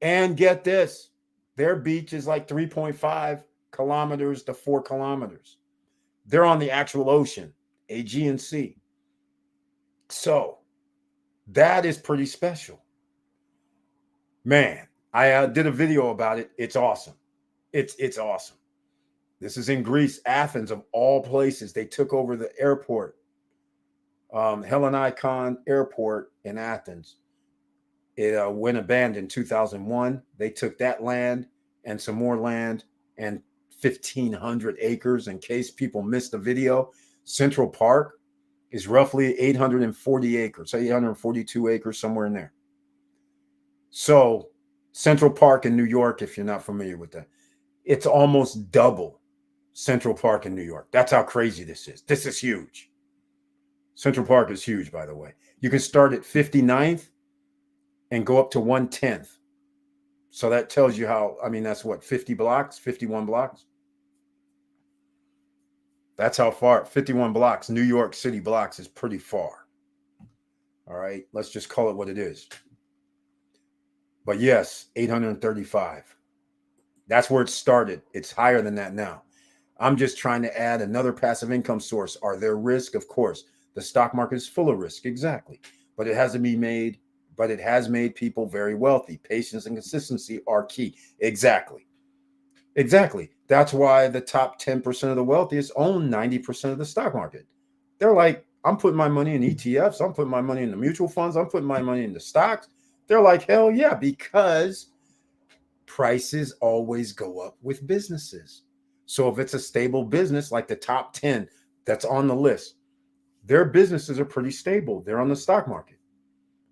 and get this, their beach is like 3.5 kilometers to 4 kilometers. They're on the actual ocean, Aegean Sea. So that is pretty special. Man, I did a video about it. It's awesome. It's awesome. This is in Greece, Athens of all places. They took over the airport, Hellenikon Airport in Athens. It went abandoned in 2001. They took that land and some more land and 1,500 acres. In case people missed the video, Central Park is roughly 840 acres, 842 acres, somewhere in there. So Central Park in New York, if you're not familiar with that, it's almost double Central Park in New York. That's how crazy this is. This is huge. Central Park is huge, by the way. You can start at 59th and go up to 110th. So that tells you how, I mean, that's what, 50 blocks, 51 blocks? That's how far, 51 blocks, New York City blocks is pretty far. All right, let's just call it what it is. But yes, 835. That's where it started. It's higher than that now. I'm just trying to add another passive income source. Are there risks? Of course. The stock market is full of risk, exactly. But it has made people very wealthy. Patience and consistency are key. Exactly. That's why the top 10% of the wealthiest own 90% of the stock market. They're like, I'm putting my money in ETFs. I'm putting my money in the mutual funds. I'm putting my money in the stocks. They're like, hell yeah, because prices always go up with businesses. So if it's a stable business, like the top 10 that's on the list, their businesses are pretty stable. They're on the stock market.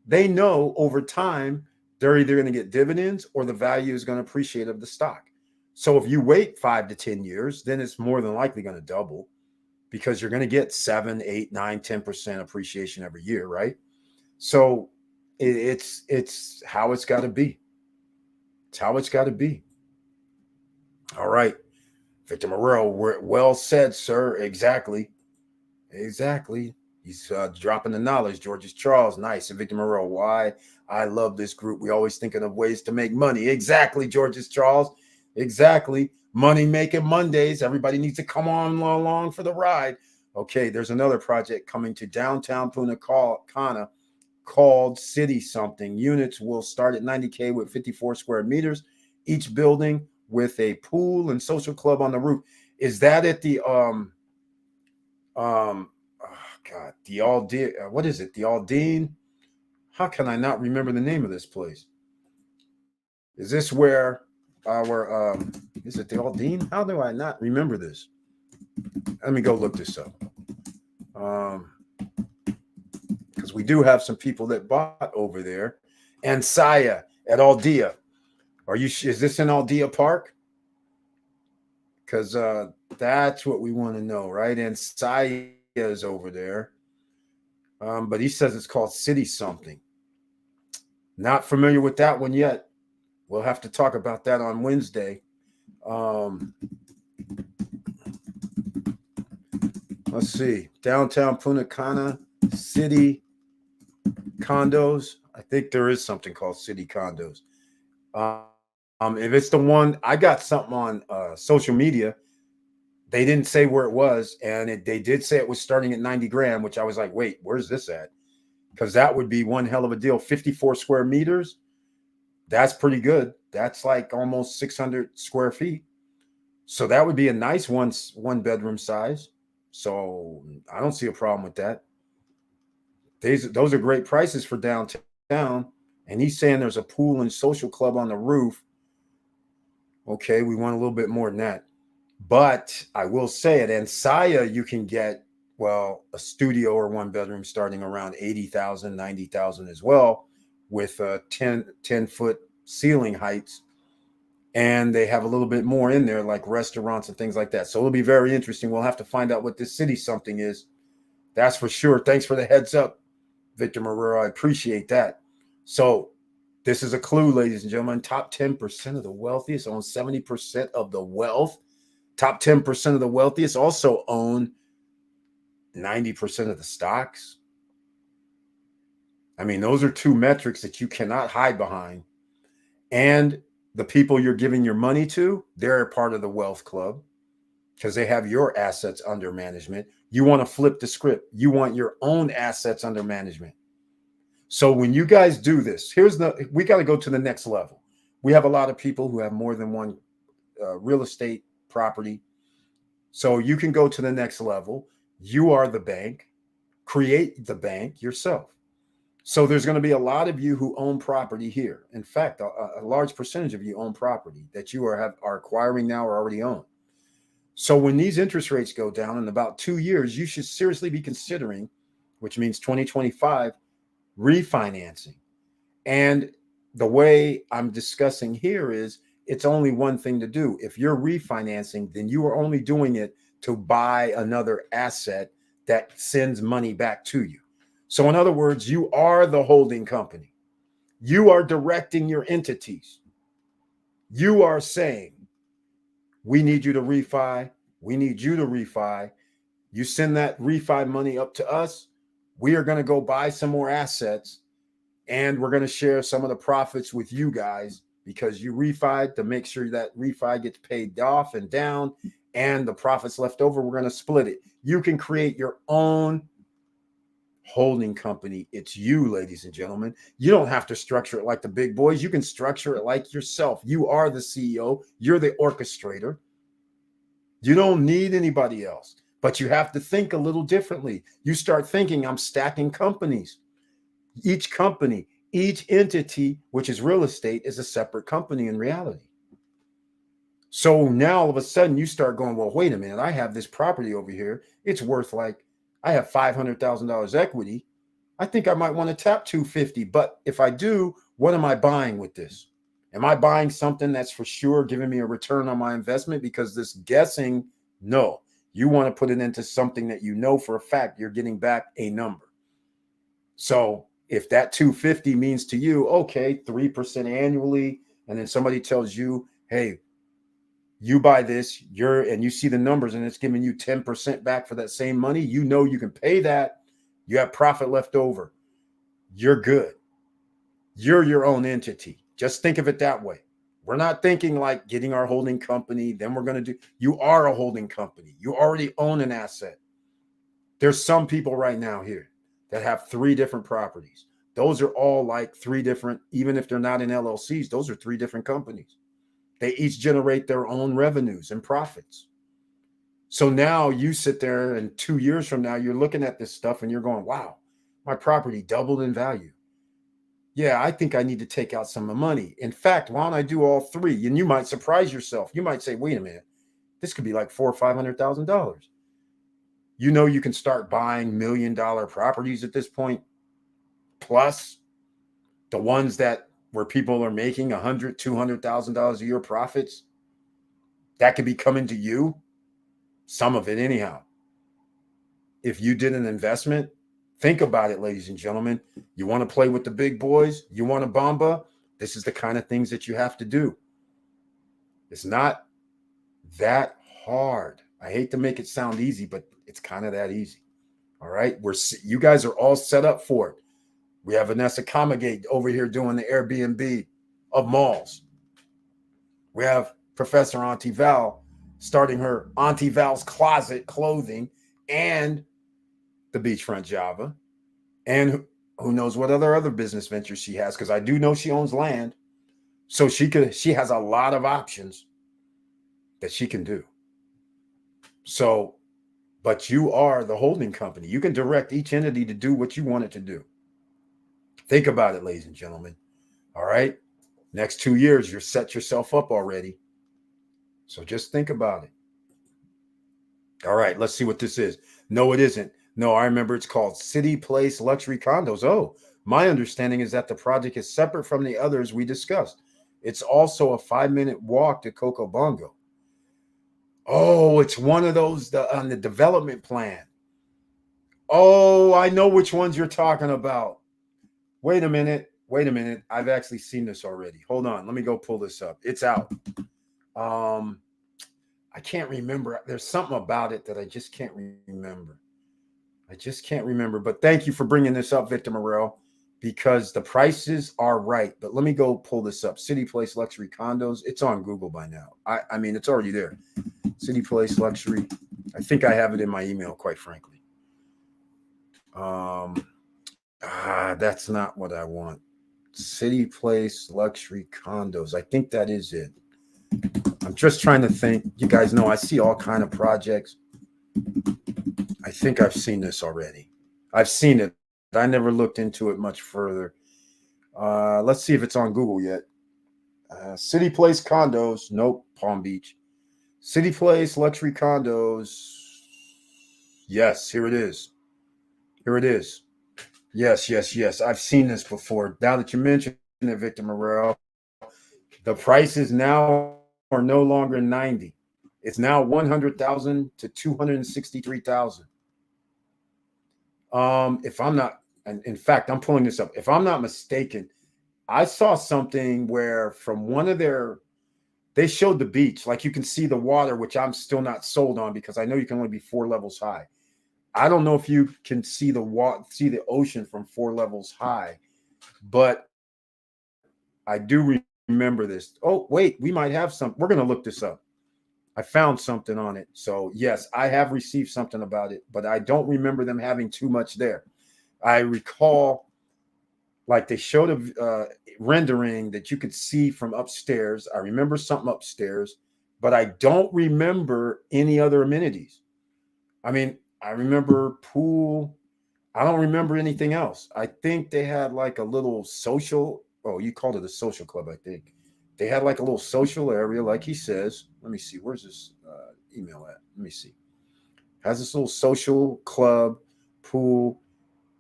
They know over time, they're either going to get dividends or the value is going to appreciate of the stock. So if you wait 5 to 10 years, then it's more than likely going to double because you're going to get 7, 8, 9, 10% appreciation every year, right? So it's how it's got to be. It's how it's got to be. All right. Victor Morrell, well said, sir. Exactly. He's dropping the knowledge. George's Charles, nice. And Victor Morrell, why I love this group. We always thinking of ways to make money. Exactly, George's Charles. Exactly. Money making Mondays. Everybody needs to come on along for the ride. Okay, there's another project coming to downtown Punta Cana called City Something. Units will start at 90K with 54 square meters. Each building with a pool and social club on the roof. Is that at the the Aldine? What is it? The Aldine? How can I not remember the name of this place? Is this where our is it the Aldine? How do I not remember this? Let me go look this up. Because we do have some people that bought over there. And Saya at Aldea. Is this in Aldea Park? Because that's what we want to know, right? And Saya is over there. But he says it's called City Something. Not familiar with that one yet. We'll have to talk about that on Wednesday. Let's see. Downtown Punta Cana, City Condos. I think there is something called City Condos. If it's the one, I got something on social media. They didn't say where it was, and they did say it was starting at 90 grand, which I was like, wait, where's this at? Because that would be one hell of a deal. 54 square meters. That's pretty good. That's like almost 600 square feet. So that would be a nice one bedroom size. So I don't see a problem with that. Those are great prices for downtown. And he's saying there's a pool and social club on the roof. Okay, we want a little bit more than that. But I will say it, in Saya, you can get, well, a studio or one bedroom starting around 80,000, 90,000 as well, with 10-foot ceiling heights. And they have a little bit more in there, like restaurants and things like that. So it'll be very interesting. We'll have to find out what this city something is. That's for sure. Thanks for the heads up, Victor Marrero. I appreciate that. So this is a clue, ladies and gentlemen. Top 10% of the wealthiest own 70% of the wealth. Top 10% of the wealthiest also own 90% of the stocks. I mean, those are two metrics that you cannot hide behind. And the people you're giving your money to, they're a part of the wealth club because they have your assets under management. You want to flip the script. You want your own assets under management. So when you guys do this, we got to go to the next level. We have a lot of people who have more than one real estate property. So you can go to the next level. You are the bank. Create the bank yourself. So there's going to be a lot of you who own property here. In fact, a large percentage of you own property that you are acquiring now or already own. So when these interest rates go down in about 2 years, you should seriously be considering, which means 2025, refinancing. And the way I'm discussing here is it's only one thing to do. If you're refinancing, then you are only doing it to buy another asset that sends money back to you. So in other words, you are the holding company. You are directing your entities. You are saying, we need you to refi. We need you to refi. You send that refi money up to us. We are going to go buy some more assets, and we're going to share some of the profits with you guys because you refied to make sure that refi gets paid off and down, and the profits left over, we're going to split it. You can create your own holding company. It's you, ladies and gentlemen. You don't have to structure it like the big boys. You can structure it like yourself. You are the CEO. You're the orchestrator. You don't need anybody else, but you have to think a little differently. You start thinking, I'm stacking companies. Each company, each entity, which is real estate, is a separate company in reality. So now all of a sudden you start going, well, wait a minute. I have this property over here. It's worth I have $500,000 equity. I think I might want to tap 250. But if I do, what am I buying with this? Am I buying something that's for sure giving me a return on my investment? Because this guessing, no. You want to put it into something that you know for a fact you're getting back a number. So if that 250 means to you, okay, 3% annually, and then somebody tells you, hey, you buy this, and you see the numbers and it's giving you 10% back for that same money, you know you can pay that. You have profit left over. You're good. You're your own entity. Just think of it that way. We're not thinking like getting our holding company, then we're going to do, you are a holding company. You already own an asset. There's some people right now here that have 3 different properties. Those are all like 3 different, even if they're not in LLCs, those are 3 different companies. They each generate their own revenues and profits. So now you sit there and 2 years from now, you're looking at this stuff and you're going, wow, my property doubled in value. Yeah, I think I need to take out some money. In fact, why don't I do all 3? And you might surprise yourself. You might say, wait a minute, this could be like $400,000 or $500,000. You know, you can start buying $1 million properties at this point, plus the ones where people are making $100,000, $200,000 a year profits. That could be coming to you. Some of it, anyhow. If you did an investment, think about it, ladies and gentlemen. You want to play with the big boys? You want a Bamba? This is the kind of things that you have to do. It's not that hard. I hate to make it sound easy, but it's kind of that easy. All right. You guys are all set up for it. We have Vanessa Comagate over here doing the Airbnb of malls. We have Professor Auntie Val starting her Auntie Val's Closet clothing and the Beachfront Java. And who knows what other business ventures she has, because I do know she owns land. So she has a lot of options that she can do. So, but you are the holding company. You can direct each entity to do what you want it to do. Think about it, ladies and gentlemen. All right. Next 2 years, you're set yourself up already. So just think about it. All right, let's see what this is. No, it isn't. No, I remember it's called City Place Luxury Condos. Oh, my understanding is that the project is separate from the others we discussed. It's also a 5-minute walk to Coco Bongo. Oh, it's one of those on the development plan. Oh, I know which ones you're talking about. Wait a minute. Wait a minute. I've actually seen this already. Hold on. Let me go pull this up. It's out. Um, I can't remember. There's something about it that I just can't remember. I just can't remember. But thank you for bringing this up, Victor Morel, because the prices are right. But let me go pull this up. City Place Luxury Condos. It's on Google by now. I mean, it's already there. City Place Luxury. I think I have it in my email, quite frankly. That's not what I want. City Place Luxury Condos. I think that is it. I'm just trying to think. You guys know I see all kind of projects. I think I've seen this already. I've seen it. I never looked into it much further. Let's see if it's on Google yet. City Place Condos. Nope. Palm Beach. City Place Luxury Condos. Yes, here it is. Here it is. Yes, yes, yes. I've seen this before. Now that you mentioned it, Victor Morel, the prices now are no longer 90. It's now 100,000 to 263,000. If I'm not, and in fact, I'm pulling this up. If I'm not mistaken, I saw something where from one of they showed the beach, like you can see the water, which I'm still not sold on because I know you can only be 4 levels high. I don't know if you can see the ocean from 4 levels high, but I do remember this. Oh, wait, we might have some. We're going to look this up. I found something on it. So, yes, I have received something about it, but I don't remember them having too much there. I recall like they showed a rendering that you could see from upstairs. I remember something upstairs, but I don't remember any other amenities. I mean, I remember pool. I don't remember anything else. I think they had like a little social. Oh, you called it a social club, I think. They had like a little social area, like he says. Let me see. Where's this email at? Let me see. Has this little social club, pool,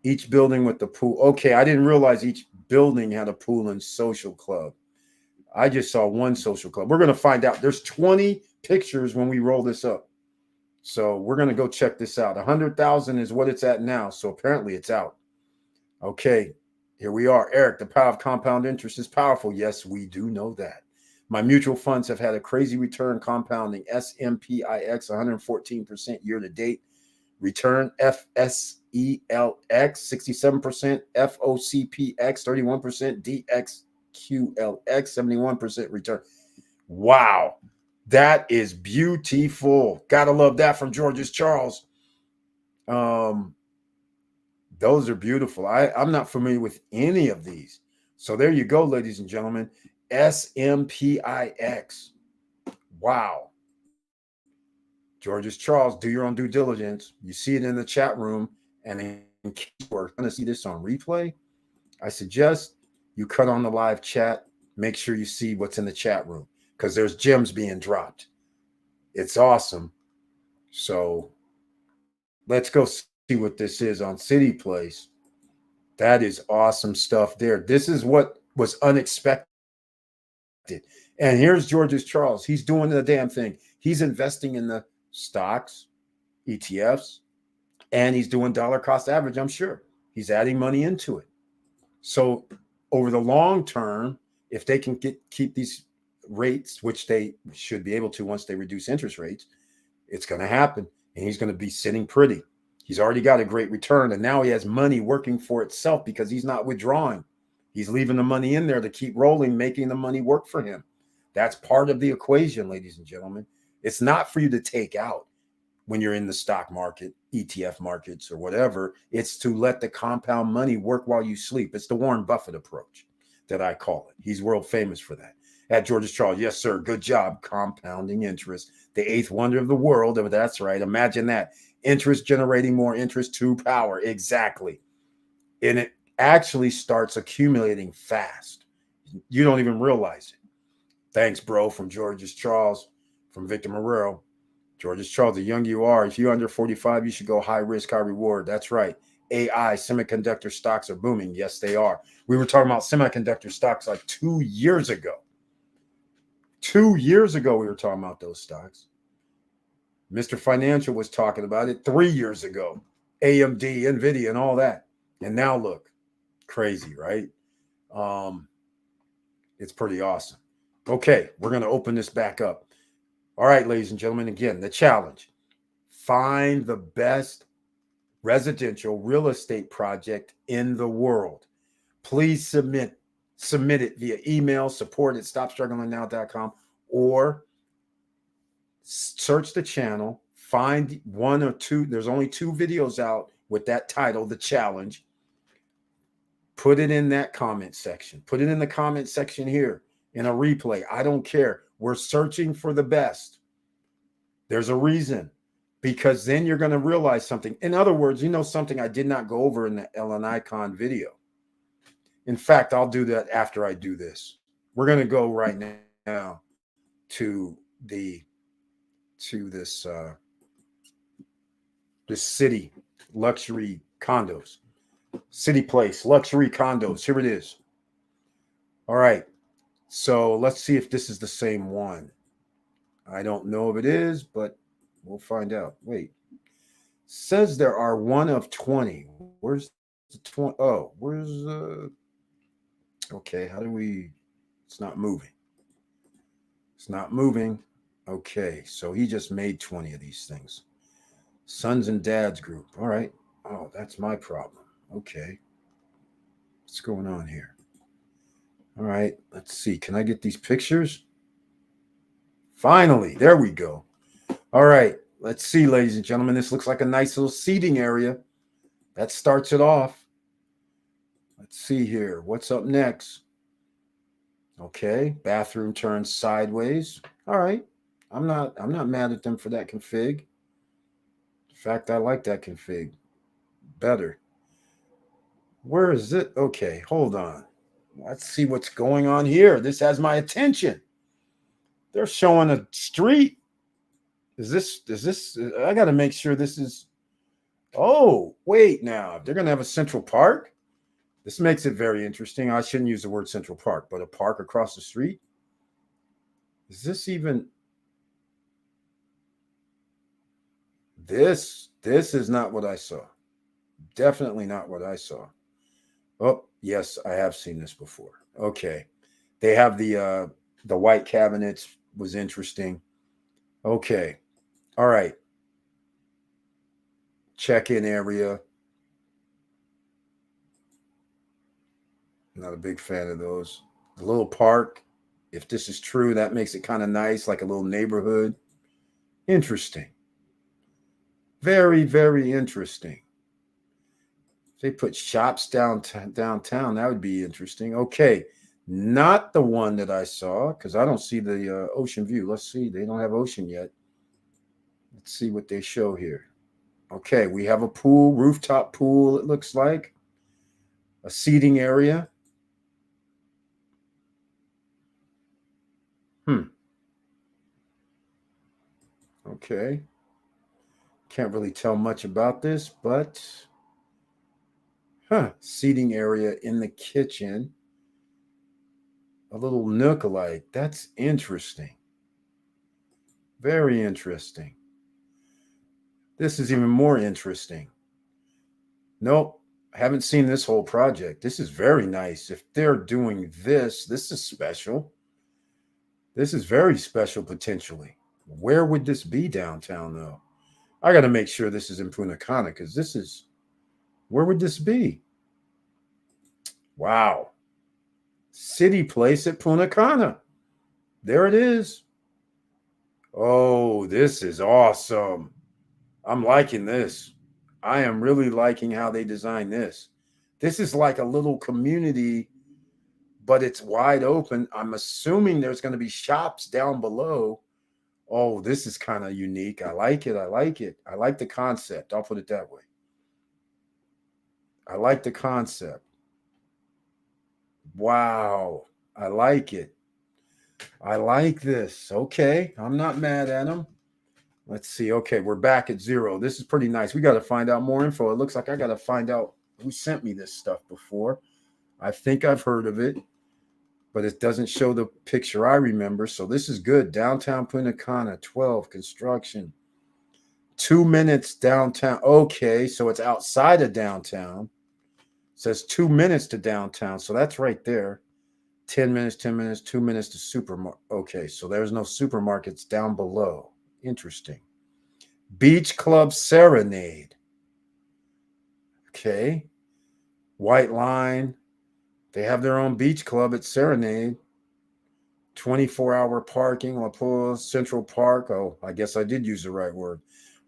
each building with the pool. Okay, I didn't realize each building had a pool and social club. I just saw one social club. We're going to find out. There's 20 pictures when we roll this up. So we're going to go check this out. 100,000 is what it's at now. So apparently it's out. Okay, here we are. Eric, the power of compound interest is powerful. Yes, we do know that. My mutual funds have had a crazy return compounding. SMPIX 114% year to date. Return FSELX 67%, FOCPX 31%, DXQLX 71% return. Wow. That is beautiful. Gotta love that from George's Charles. Those are beautiful. I'm not familiar with any of these. So there you go, ladies and gentlemen. SMPIX. Wow. George's Charles, do your own due diligence. You see it in the chat room. And in case you're going to see this on replay, I suggest you cut on the live chat. Make sure you see what's in the chat room because there's gems being dropped. It's awesome. So let's go see what this is on City Place. That is awesome stuff there. This is what was unexpected. And here's George's Charles. He's doing the damn thing. He's investing in the stocks, ETFs, and he's doing dollar cost average, I'm sure. He's adding money into it. So over the long term, if they can keep these rates, which they should be able to once they reduce interest rates, it's going to happen. And he's going to be sitting pretty. He's already got a great return. And now he has money working for itself because he's not withdrawing. He's leaving the money in there to keep rolling, making the money work for him. That's part of the equation, ladies and gentlemen. It's not for you to take out when you're in the stock market, ETF markets, or whatever. It's to let the compound money work while you sleep. It's the Warren Buffett approach that I call it. He's world famous for that. At George's Charles, yes, sir. Good job. Compounding interest, the eighth wonder of the world. That's right. Imagine that. Interest generating more interest to power. Exactly. And it actually starts accumulating fast. You don't even realize it. Thanks, bro, from George's Charles, from Victor Morero. George Charles, the younger you are, if you're under 45, you should go high risk, high reward. That's right. AI, semiconductor stocks are booming. Yes, they are. We were talking about semiconductor stocks like 2 years ago. 2 years ago, we were talking about those stocks. Mr. Financial was talking about it 3 years ago. AMD, NVIDIA, and all that. And now look, crazy, right? It's pretty awesome. Okay, we're going to open this back up. All right, ladies and gentlemen, again, the challenge. Find the best residential real estate project in the world. Please submit it via email, support@stopstrugglingnow.com, or search the channel, find one or two. There's only 2 videos out with that title, The Challenge. Put it in that comment section. Put it in the comment section here in a replay. I don't care. We're searching for the best. There's a reason, because then you're going to realize something. In other words, you know something I did not go over in the Ellen Icon video. In fact, I'll do that after I do this. We're going to go right now to this city luxury condos, City Place luxury condos. Here it is. All right. So let's see if this is the same one. I don't know if it is, but we'll find out. Wait. Says there are 1 of 20. Where's the 20? Oh, where's okay, how do we it's not moving. It's not moving. Okay, so he just made 20 of these things. Sons and Dads group. All right. Oh, that's my problem. Okay. What's going on here? All right, let's see. Can I get these pictures? Finally, there we go. All right, let's see, ladies and gentlemen. This looks like a nice little seating area. That starts it off. Let's see here. What's up next? Okay, bathroom turns sideways. All right. I'm not mad at them for that config. In fact, I like that config better. Where is it? Okay, hold on. Let's see what's going on here. This has my attention. They're showing a street. Is this, I got to make sure this is, oh, wait now. They're going to have a Central Park? This makes it very interesting. I shouldn't use the word Central Park, but a park across the street? Is this even, this is not what I saw. Definitely not what I saw. Oh, yes, I have seen this before. Okay. They have the white cabinets, was interesting. Okay. All right. Check-in area. Not a big fan of those. The little park. If this is true, that makes it kind of nice, like a little neighborhood. Interesting. Very, very interesting. If they put shops downtown, that would be interesting. Okay. Not the one that I saw, because I don't see the ocean view. Let's see. They don't have ocean yet. Let's see what they show here. Okay, we have a pool, rooftop pool, it looks like. A seating area. Okay. Can't really tell much about this, but seating area in the kitchen. A little nook alike. That's interesting. Very interesting. This is even more interesting. Nope, I haven't seen this whole project. This is very nice. If they're doing this, this is special. This is very special potentially. Where would this be downtown, though? I got to make sure this is in Punta Cana, because this is, where would this be? Wow. City Place at Punta Cana. There it is. Oh, this is awesome. I'm liking this. I am really liking how they designed this. This is like a little community, but it's wide open. I'm assuming there's going to be shops down below. Oh, this is kind of unique. I like it. I like it. I like the concept. I'll put it that way. I like the concept. Wow. I like it. I like this. Okay. I'm not mad at them. Let's see. Okay, we're back at 0. This is pretty nice. We got to find out more info. It looks like I got to find out who sent me this stuff before. I think I've heard of it, but it doesn't show the picture I remember. So this is good. Downtown Punta Cana, 12, construction. 2 minutes downtown. Okay, so it's outside of downtown. It says 2 minutes to downtown. So that's right there. 10 minutes, 10 minutes, 2 minutes to supermarket. Okay, so there's no supermarkets down below. Interesting. Beach Club Serenade. Okay. White Line. They have their own beach club at Serenade. 24-hour parking, La Puebla, Central Park. Oh, I guess I did use the right word.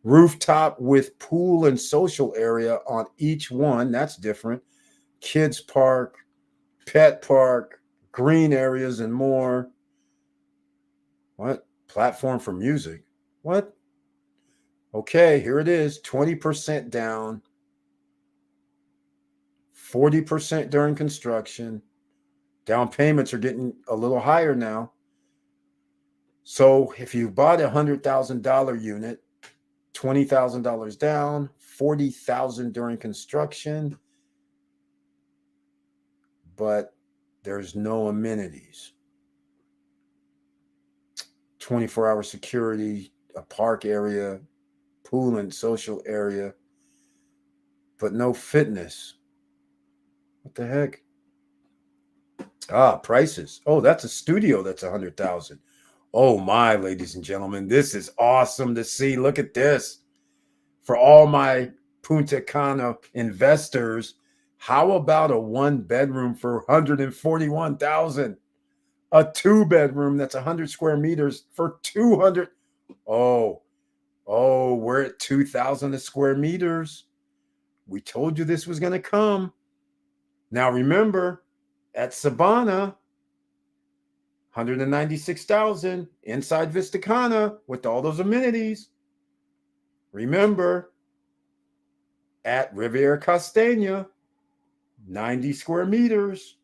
Rooftop with pool and social area on each one. That's different. Kids park, pet park, green areas, and more. What? Platform for music. What? Okay, here it is. 20% down. 40% during construction. Down payments are getting a little higher now. So if you bought a $100,000 unit, $20,000 down, $40,000 during construction, but there's no amenities. 24-hour security, a park area, pool and social area, but no fitness. What the heck? Prices. Oh, that's a studio that's $100,000. Oh my, ladies and gentlemen, this is awesome to see. Look at this. For all my Punta Cana investors, how about a 1-bedroom for $141,000? A 2-bedroom that's 100 square meters for 200. Oh, we're at 2,000 square meters. We told you this was going to come. Now remember, at Sabana, 196,000 inside Vista Cana with all those amenities. Remember, at Riviera Castagna, 90 square meters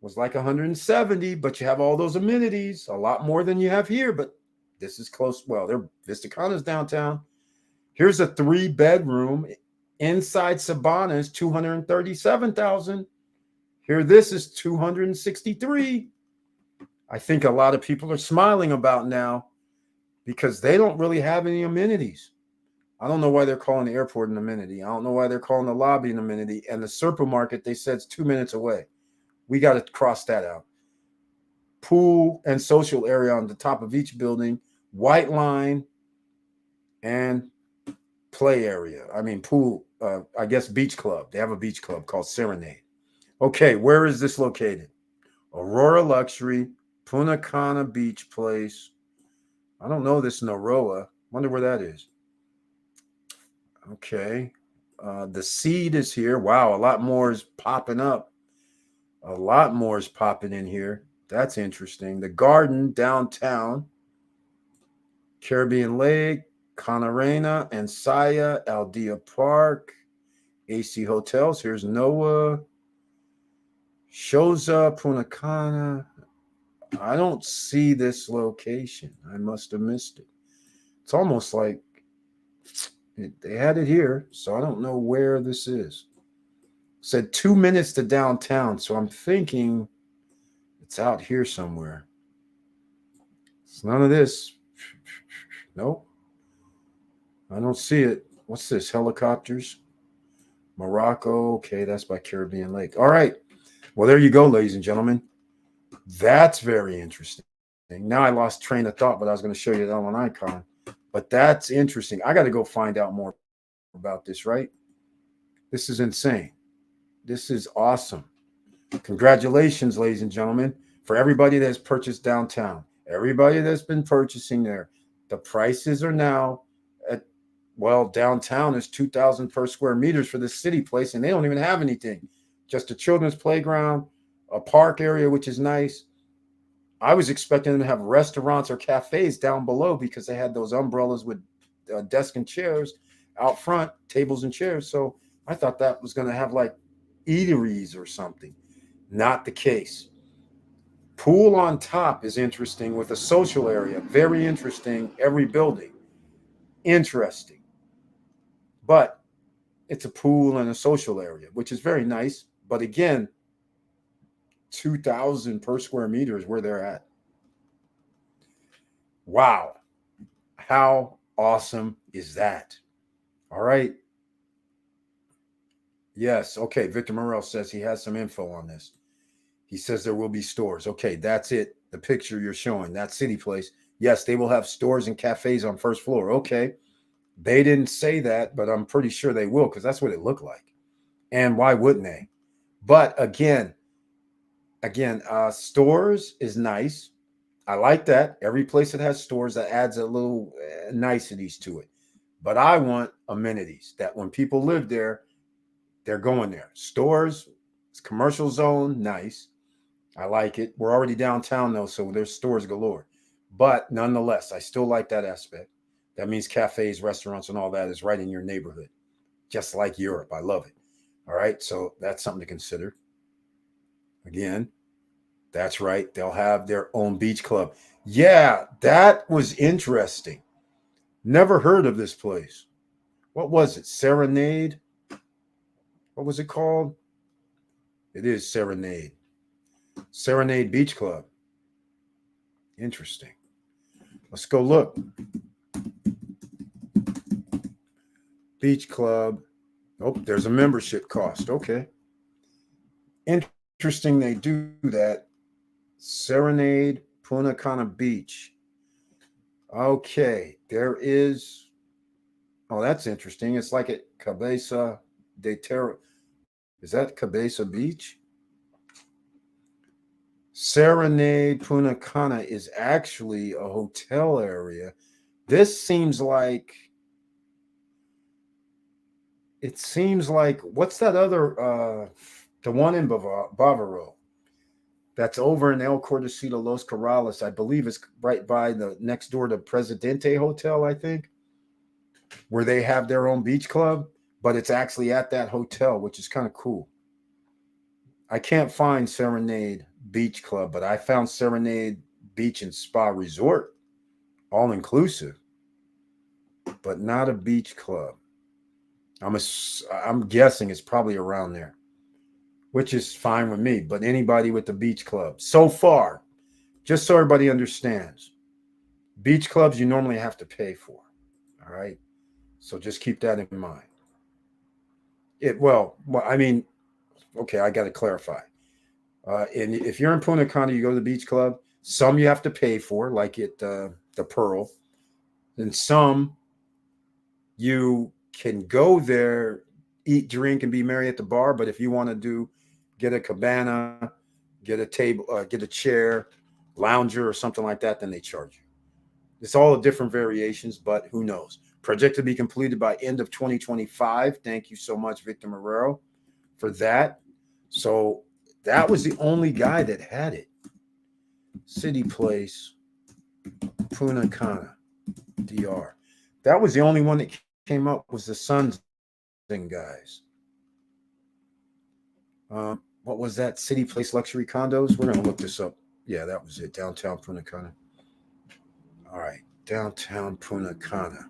was like 170, but you have all those amenities, a lot more than you have here, but this is close. Well, they're Vista Cana's downtown. Here's a 3-bedroom inside Sabana is 237,000. Here, this is 263. I think a lot of people are smiling about now because they don't really have any amenities. I don't know why they're calling the airport an amenity. I don't know why they're calling the lobby an amenity. And the supermarket, they said, it's 2 minutes away. We got to cross that out. Pool and social area on the top of each building, white line, and play area. I mean, pool, I guess beach club. They have a beach club called Serenade. Okay, where is this located? Aurora Luxury, Punta Cana Beach Place. I don't know this Naroa. Wonder where that is. Okay. The Seed is here. Wow, a lot more is popping up. A lot more is popping in here. That's interesting. The Garden downtown, Caribbean Lake, Canarena, Ensaya, Aldea Park, AC Hotels. Here's Noah. Shoza, Punta Cana. I don't see this location. I must have missed it. It's almost like they had it here, so I don't know where this is. It said 2 minutes to downtown, so I'm thinking it's out here somewhere. It's none of this. Nope. I don't see it. What's this? Helicopters? Morocco. Okay, that's by Caribbean Lake. All right. Well, there you go, ladies and gentlemen. That's very interesting. Now I lost train of thought, but I was going to show you that on icon. But that's interesting. I got to go find out more about this, right? This is insane. This is awesome. Congratulations, ladies and gentlemen, for everybody that's purchased downtown. Everybody that's been purchasing there. The prices are now at, well, downtown is $2,000 per square meters for the city place, and they don't even have anything. Just a children's playground, a park area, which is nice. I was expecting them to have restaurants or cafes down below because they had those umbrellas with desks and chairs out front, tables and chairs. So I thought that was going to have like eateries or something. Not the case. Pool on top is interesting with a social area. Very interesting. Every building. interesting. But it's a pool and a social area, which is very nice. But again, 2,000 per square meter is where they're at. Wow. How awesome is that? All right. Yes. Okay. Victor Morel says he has some info on this. He says there will be stores. Okay. That's it. The picture you're showing, that City Place. Yes, they will have stores and cafes on first floor. Okay. They didn't say that, but I'm pretty sure they will because that's what it looked like. And why wouldn't they? But again, stores is nice. I like that. Every place that has stores, that adds a little niceties to it. But I want amenities that when people live there, they're going there. Stores, it's commercial zone, nice. I like it. We're already downtown though, so there's stores galore. But nonetheless, I still like that aspect. That means cafes, restaurants, and all that is right in your neighborhood, just like Europe. I love it. All right, so that's something to consider. Again, that's right. They'll have their own beach club. Yeah, that was interesting. Never heard of this place. What was it? Serenade? What was it called? It is Serenade. Serenade Beach Club. Interesting. Let's go look. Beach Club. Oh, there's a membership cost. Okay. Interesting they do that. Serenade Punta Cana Beach. Okay. There is. Oh, that's interesting. It's like at Cabeza de Terra. Is that Cabeza Beach? Serenade Punta Cana is actually a hotel area. This seems like what's that other the one in Bavaro that's over in El Cordacito Los Corrales. I believe it's right by the next door to Presidente Hotel, I think, where they have their own beach club, but it's actually at that hotel, which is kind of cool. I can't find Serenade Beach Club, but I found Serenade Beach and Spa Resort, all inclusive, but not a beach club. I'm guessing it's probably around there, which is fine with me. But anybody with the beach club so far, just so everybody understands, beach clubs you normally have to pay for. All right, so just keep that in mind. I mean, okay, I got to clarify. And if you're in Punta Cana, you go to the beach club. Some you have to pay for, like at the Pearl, and some you can go there, eat, drink, and be merry at the bar. But if you want to get a cabana, get a table, get a chair, lounger, or something like that, then they charge you. It's all the different variations, but who knows? Project to be completed by end of 2025. Thank you so much, Victor Marrero, for that. So that was the only guy that had it. City Place, Punta Cana, DR. That was the only one that came up, was the Suns thing, guys. What was that? City Place Luxury Condos? We're going to look this up. Yeah, that was it. Downtown Punta Cana. All right. Downtown Punta Cana.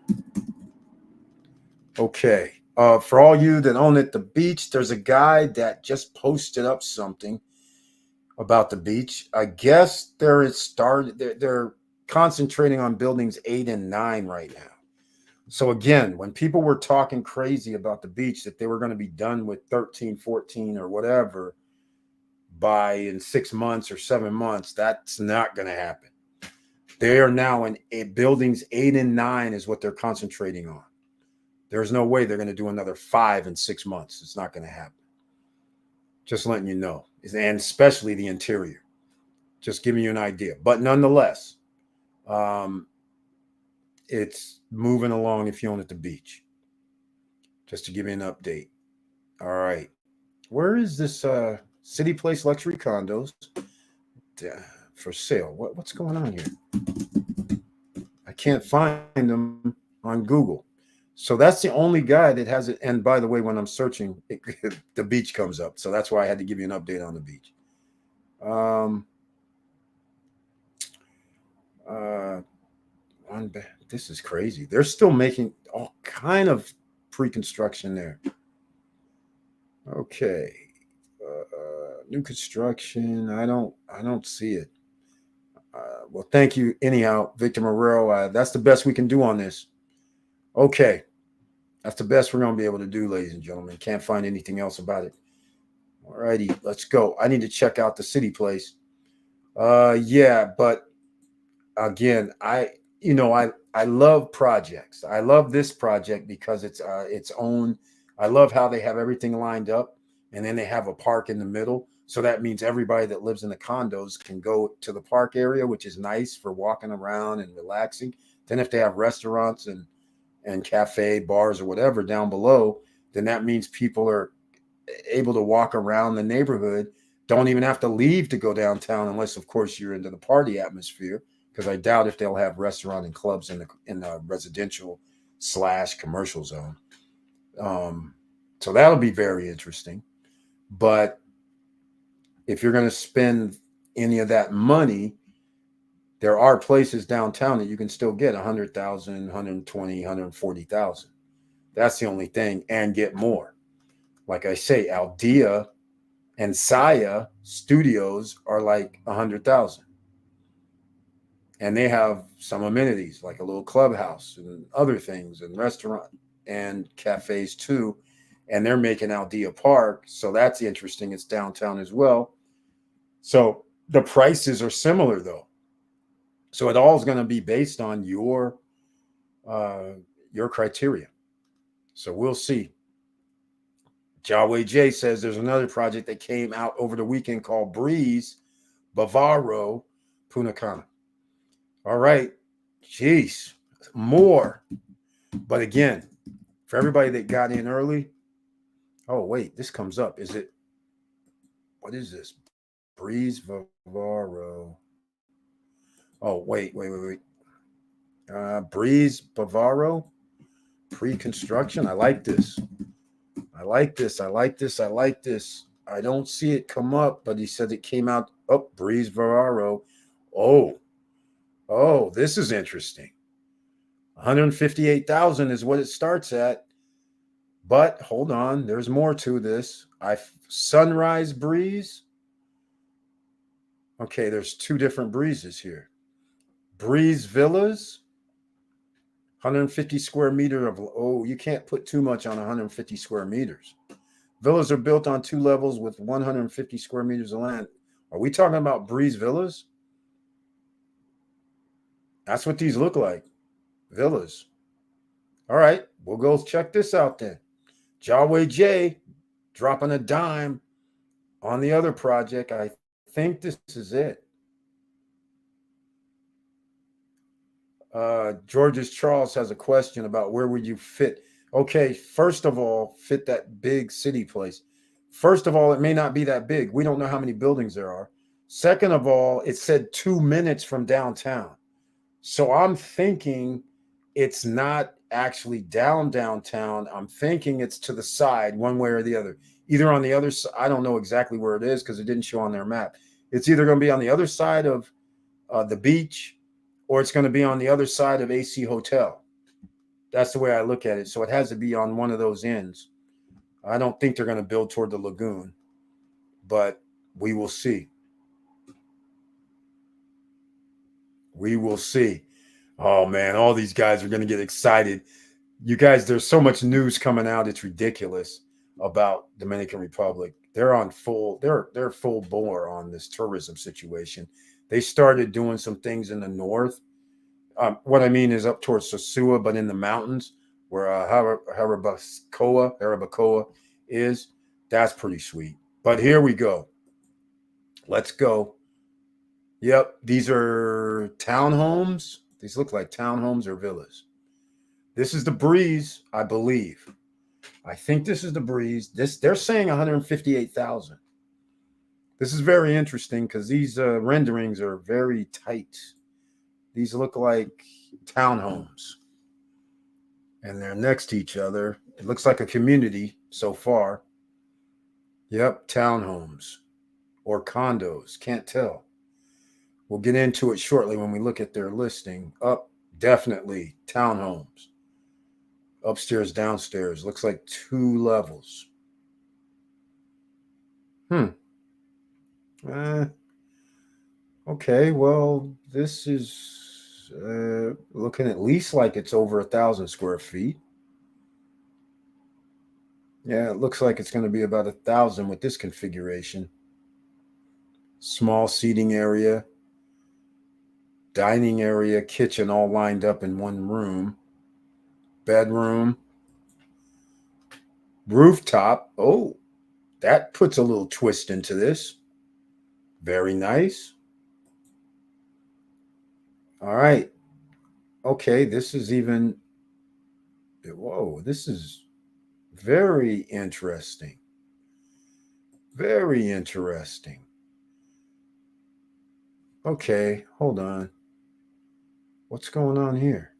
Okay. For all you that own at the beach, there's a guy that just posted up something about the beach. I guess they're concentrating on buildings 8 and 9 right now. So again, when people were talking crazy about the beach, that they were going to be done with 13, 14 or whatever by in 6 months or 7 months, that's not going to happen. They are now in buildings 8 and 9 is what they're concentrating on. There's no way they're going to do another 5 in 6 months. It's not going to happen. Just letting you know, and especially the interior. Just giving you an idea. But nonetheless, it's moving along if you own at the beach. Just to give you an update. All right. Where is this City Place Luxury Condos for sale? What's going on here? I can't find them on Google. So that's the only guy that has it. And by the way, when I'm searching, the beach comes up. So that's why I had to give you an update on the beach. This is crazy. They're still making all kind of pre-construction there. Okay. New construction. I don't see it. Well, thank you anyhow, Victor Morero. That's the best we can do on this. Okay. That's the best we're going to be able to do, ladies and gentlemen. Can't find anything else about it. All righty, let's go. I need to check out the city place. Yeah, but again, I love projects. I love this project because it's its own. I love how they have everything lined up, and then they have a park in the middle. So that means everybody that lives in the condos can go to the park area, which is nice for walking around and relaxing. Then if they have restaurants and cafe bars or whatever down below, then that means people are able to walk around the neighborhood, don't even have to leave to go downtown unless of course you're into the party atmosphere, because I doubt if they'll have restaurant and clubs in the residential slash commercial zone. um, so that'll be very interesting. But if you're going to spend any of that money, there are places downtown that you can still get 100,000, 120, 140,000. That's the only thing, and get more. Like I say, Aldea and Saya studios are like 100,000, and they have some amenities like a little clubhouse and other things and restaurant and cafes too. And they're making Aldea Park, so that's interesting. It's downtown as well. So the prices are similar though. So it all is going to be based on uh, your criteria. So we'll see. Jaway J says there's another project that came out over the weekend called Breeze Bavaro Punakana. All right. Jeez. More. But again, for everybody that got in early, oh, wait, this comes up. What is this? Breeze Bavaro. Oh, wait. Breeze Bavaro pre-construction. I like this. I don't see it come up, but he said it came out. Oh, Breeze Bavaro. Oh, this is interesting. 158,000 is what it starts at. But hold on, there's more to this. Sunrise Breeze. Okay, there's two different breezes here. Breeze Villas, 150 square meter of. Oh, you can't put too much on 150 square meters. Villas are built on 2 levels with 150 square meters of land. Are we talking about Breeze Villas? That's what these look like. Villas. All right, we'll go check this out then. Jaway J dropping a dime on the other project. I think this is it. George's Charles has a question about where would you fit. Okay, first of all, fit that big city place. First of all, it may not be that big. We don't know how many buildings there are. Second of all, it said 2 minutes from downtown. So I'm thinking it's not actually downtown. I'm thinking it's to the side, one way or the other. Either on the other side, I don't know exactly where it is because it didn't show on their map. It's either going to be on the other side of the beach, or it's going to be on the other side of AC Hotel. That's the way I look at it. So it has to be on one of those ends. I don't think they're going to build toward the lagoon, but we will see. We will see. Oh man, all these guys are going to get excited. You guys, there's so much news coming out. It's ridiculous about Dominican Republic. They're full bore on this tourism situation. They started doing some things in the north. What I mean is up towards Sosua, but in the mountains where Harabacoa is. That's pretty sweet. But here we go. Let's go. Yep, these are townhomes. These look like townhomes or villas. This is the Breeze, I believe. I think this is the Breeze. They're saying 158,000. This is very interesting because these renderings are very tight. These look like townhomes, and they're next to each other. It looks like a community so far. Yep, townhomes or condos. Can't tell. We'll get into it shortly when we look at their listing. Up, Definitely townhomes. Upstairs, downstairs. Looks like 2 levels. Hmm. Uh, okay. Well, this is looking at least like it's over 1,000 square feet. Yeah, it looks like it's going to be about 1,000 with this configuration. Small seating area, dining area, kitchen all lined up in one room. Bedroom, rooftop. Oh, that puts a little twist into this. Very nice. All right. Okay, this is even, whoa, this is very interesting. Very interesting. Okay, hold on. What's going on here?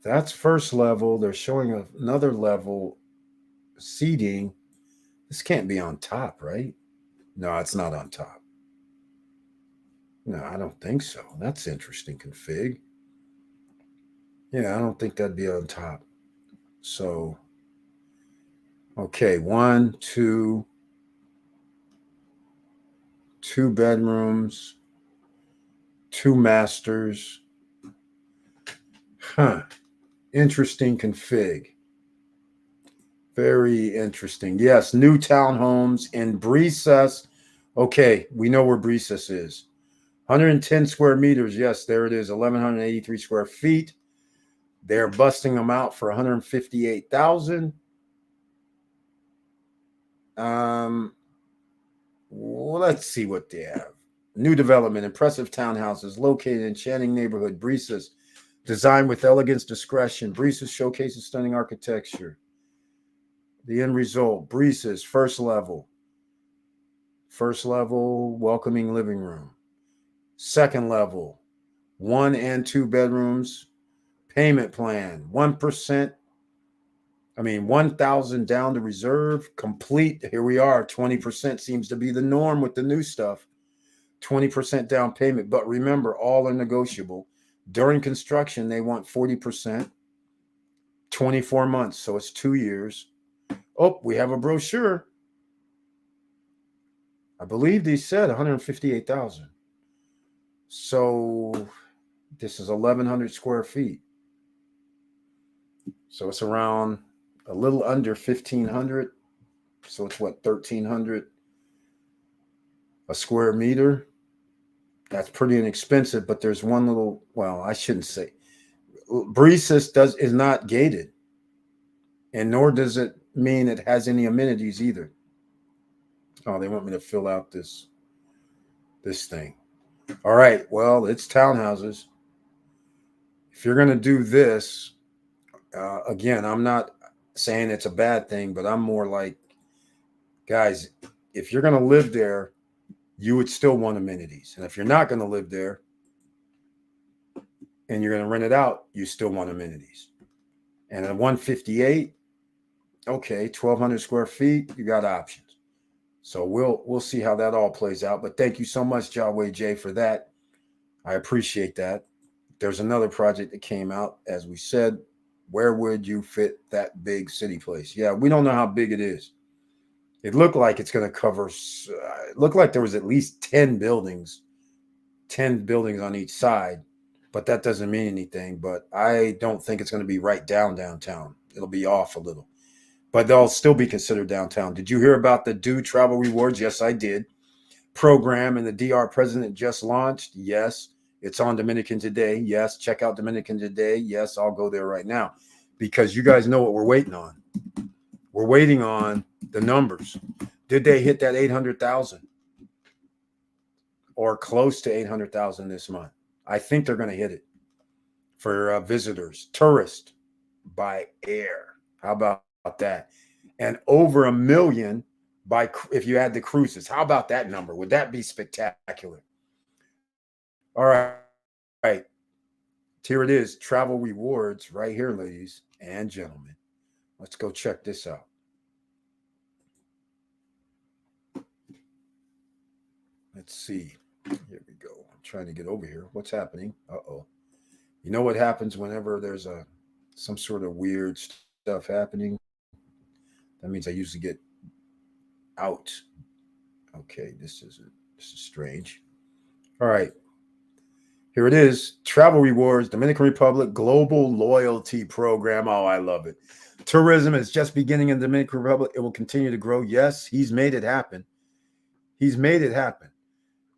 That's first level. They're showing another level seating. This can't be on top, right? No, it's not on top. No, I don't think so. That's interesting config. Yeah, I don't think that'd be on top. So, okay, one, two bedrooms, 2 masters. Huh. Interesting config. Very interesting. Yes, new townhomes in Brisas. Okay, we know where Brisas is. 110 square meters. Yes, there it is. 1,183 square feet. They're busting them out for 158,000. Well, let's see what they have. New development, impressive townhouses located in Channing neighborhood, Brisas. Designed with elegance, discretion. Brisas showcases stunning architecture. The end result, Brisas, first level. First level, welcoming living room. Second level, 1 and 2 bedrooms. Payment plan, 1%. 1,000 down to reserve. Complete. Here we are. 20% seems to be the norm with the new stuff. 20% down payment. But remember, all are negotiable. During construction, they want 40%, 24 months. So it's 2 years. Oh, we have a brochure. I believe they said 158,000. So this is 1,100 square feet. So it's around a little under 1,500. So it's what, 1,300 a square meter? That's pretty inexpensive, but there's one little, well, I shouldn't say. Brisas is not gated, and nor does it mean it has any amenities either. Oh, they want me to fill out this thing. All right, well, it's townhouses. If you're going to do this, again, I'm not saying it's a bad thing, but I'm more like, guys, if you're going to live there, you would still want amenities. And if you're not going to live there and you're going to rent it out, you still want amenities. And at 158, okay, 1,200 square feet, you got options. So we'll see how that all plays out. But thank you so much, Jaway J, for that. I appreciate that. There's another project that came out, as we said. Where would you fit that big city place? Yeah, we don't know how big it is. It looked like it's going to cover. It looked like there was at least 10 buildings on each side, but that doesn't mean anything. But I don't think it's going to be right downtown. It'll be off a little, but they'll still be considered downtown. Did you hear about the Do Travel Rewards? Yes, I did. Program and the DR president just launched. Yes, it's on Dominican Today. Yes, check out Dominican Today. Yes, I'll go there right now because you guys know what we're waiting on. We're waiting on the numbers. Did they hit that 800,000 or close to 800,000 this month? I think they're going to hit it for visitors, tourists by air. How about that? And over 1 million by if you add the cruises. How about that number? Would that be spectacular? All right. Right. Here it is, travel rewards right here, ladies and gentlemen. Let's go check this out. Let's see. Here we go. I'm trying to get over here. What's happening? Uh-oh. You know what happens whenever there's some sort of weird stuff happening? That means I usually get out. Okay, this is strange. All right. Here it is. Travel rewards, Dominican Republic Global Loyalty Program. Oh, I love it. Tourism is just beginning in the Dominican Republic. It will continue to grow. Yes, he's made it happen. He's made it happen.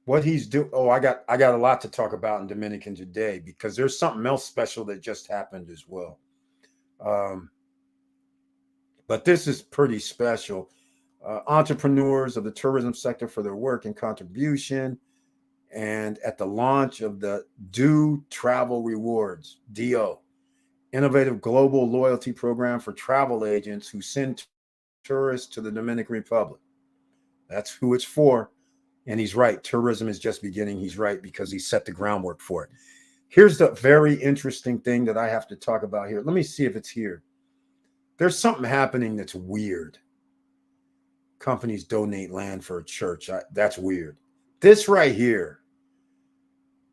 What he's doing. Oh, I got a lot to talk about in Dominican today because there's something else special that just happened as well. Um, but this is pretty special. Entrepreneurs of the tourism sector for their work and contribution. And at the launch of the Do Travel Rewards, DO, innovative global loyalty program for travel agents who send tourists to the Dominican Republic. That's who it's for. And he's right. Tourism is just beginning. He's right because he set the groundwork for it. Here's the very interesting thing that I have to talk about here. Let me see if it's here. There's something happening that's weird. Companies donate land for a church. That's weird. This right here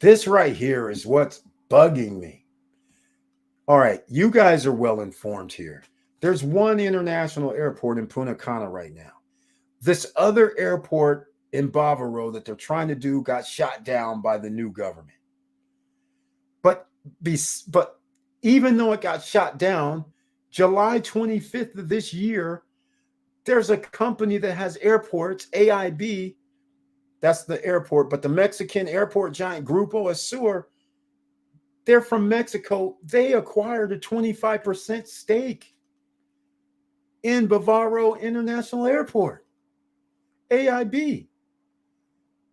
is what's bugging me. All right, you guys are well informed here. There's one international airport in Punta Cana right now. This other airport in Bavaro that they're trying to do got shot down by the new government. But even though it got shot down, July 25th of this year, there's a company that has airports, AIB, that's the airport, but the Mexican airport giant Grupo Azur, they're from Mexico. They acquired a 25% stake in Bavaro International Airport, AIB.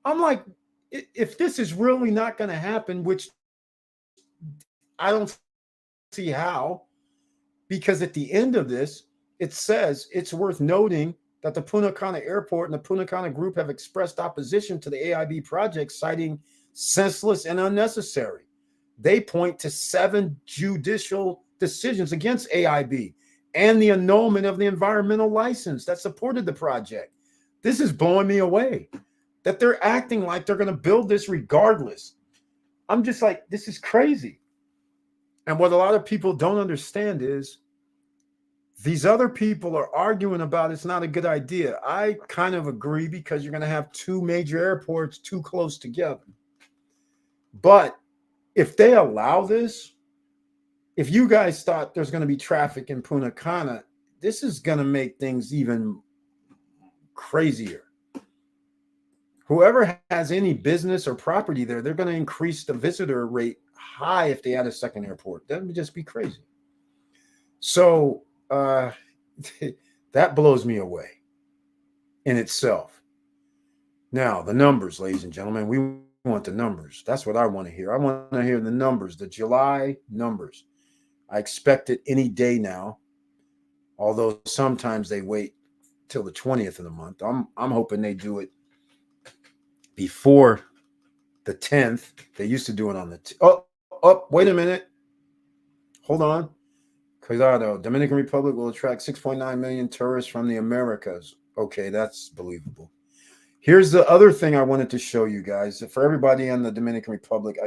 I'm like, if this is really not going to happen, which I don't see how, because at the end of this, it says it's worth noting that the Punta Cana Airport and the Punta Cana Group have expressed opposition to the AIB project, citing senseless and unnecessary. They point to 7 judicial decisions against AIB and the annulment of the environmental license that supported the project. This is blowing me away that they're acting like they're going to build this regardless. I'm just like, this is crazy. And what a lot of people don't understand is these other people are arguing about it's not a good idea. I kind of agree because you're going to have 2 major airports too close together. But if they allow this, if you guys thought there's going to be traffic in Punta Cana, this is going to make things even crazier. Whoever has any business or property there, they're going to increase the visitor rate high if they add a second airport. That would just be crazy. So that blows me away in itself. Now, the numbers, ladies and gentlemen, we want the numbers. That's what I want to hear. I want to hear the numbers, the July numbers. I expect it any day now, although sometimes they wait till the 20th of the month. I'm hoping they do it before the 10th. They used to do it on the wait a minute. Hold on. Cuidado. Dominican Republic will attract 6.9 million tourists from the Americas. Okay, that's believable. Here's the other thing I wanted to show you guys. For everybody in the Dominican Republic,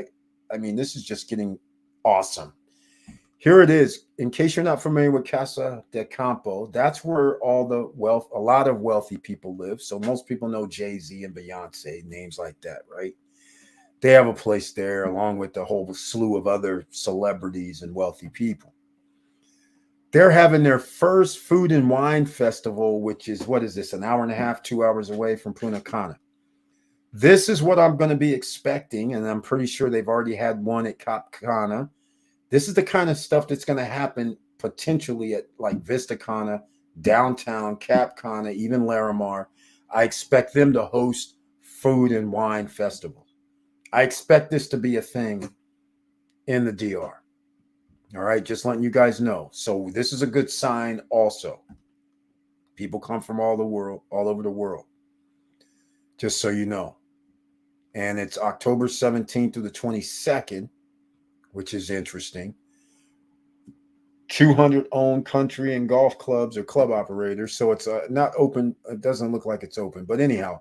I mean, this is just getting awesome. Here it is. In case you're not familiar with Casa de Campo, that's where all the wealth, a lot of wealthy people live. So most people know Jay-Z and Beyonce, names like that, right? They have a place there along with the whole slew of other celebrities and wealthy people. They're having their first food and wine festival, which is, what is this, an hour and a half, 2 hours away from Punta Cana. This is what I'm going to be expecting, and I'm pretty sure they've already had one at Cap Cana. This is the kind of stuff that's going to happen potentially at like Vista Cana, downtown, Cap Cana, even Larimar. I expect them to host food and wine festivals. I expect this to be a thing in the DR. All right, just letting you guys know. So this is a good sign also. People come from all over the world, just so you know. And it's October 17th through the 22nd, which is interesting. 200 owned country and golf clubs or club operators. So it's not open. It doesn't look like it's open. But anyhow,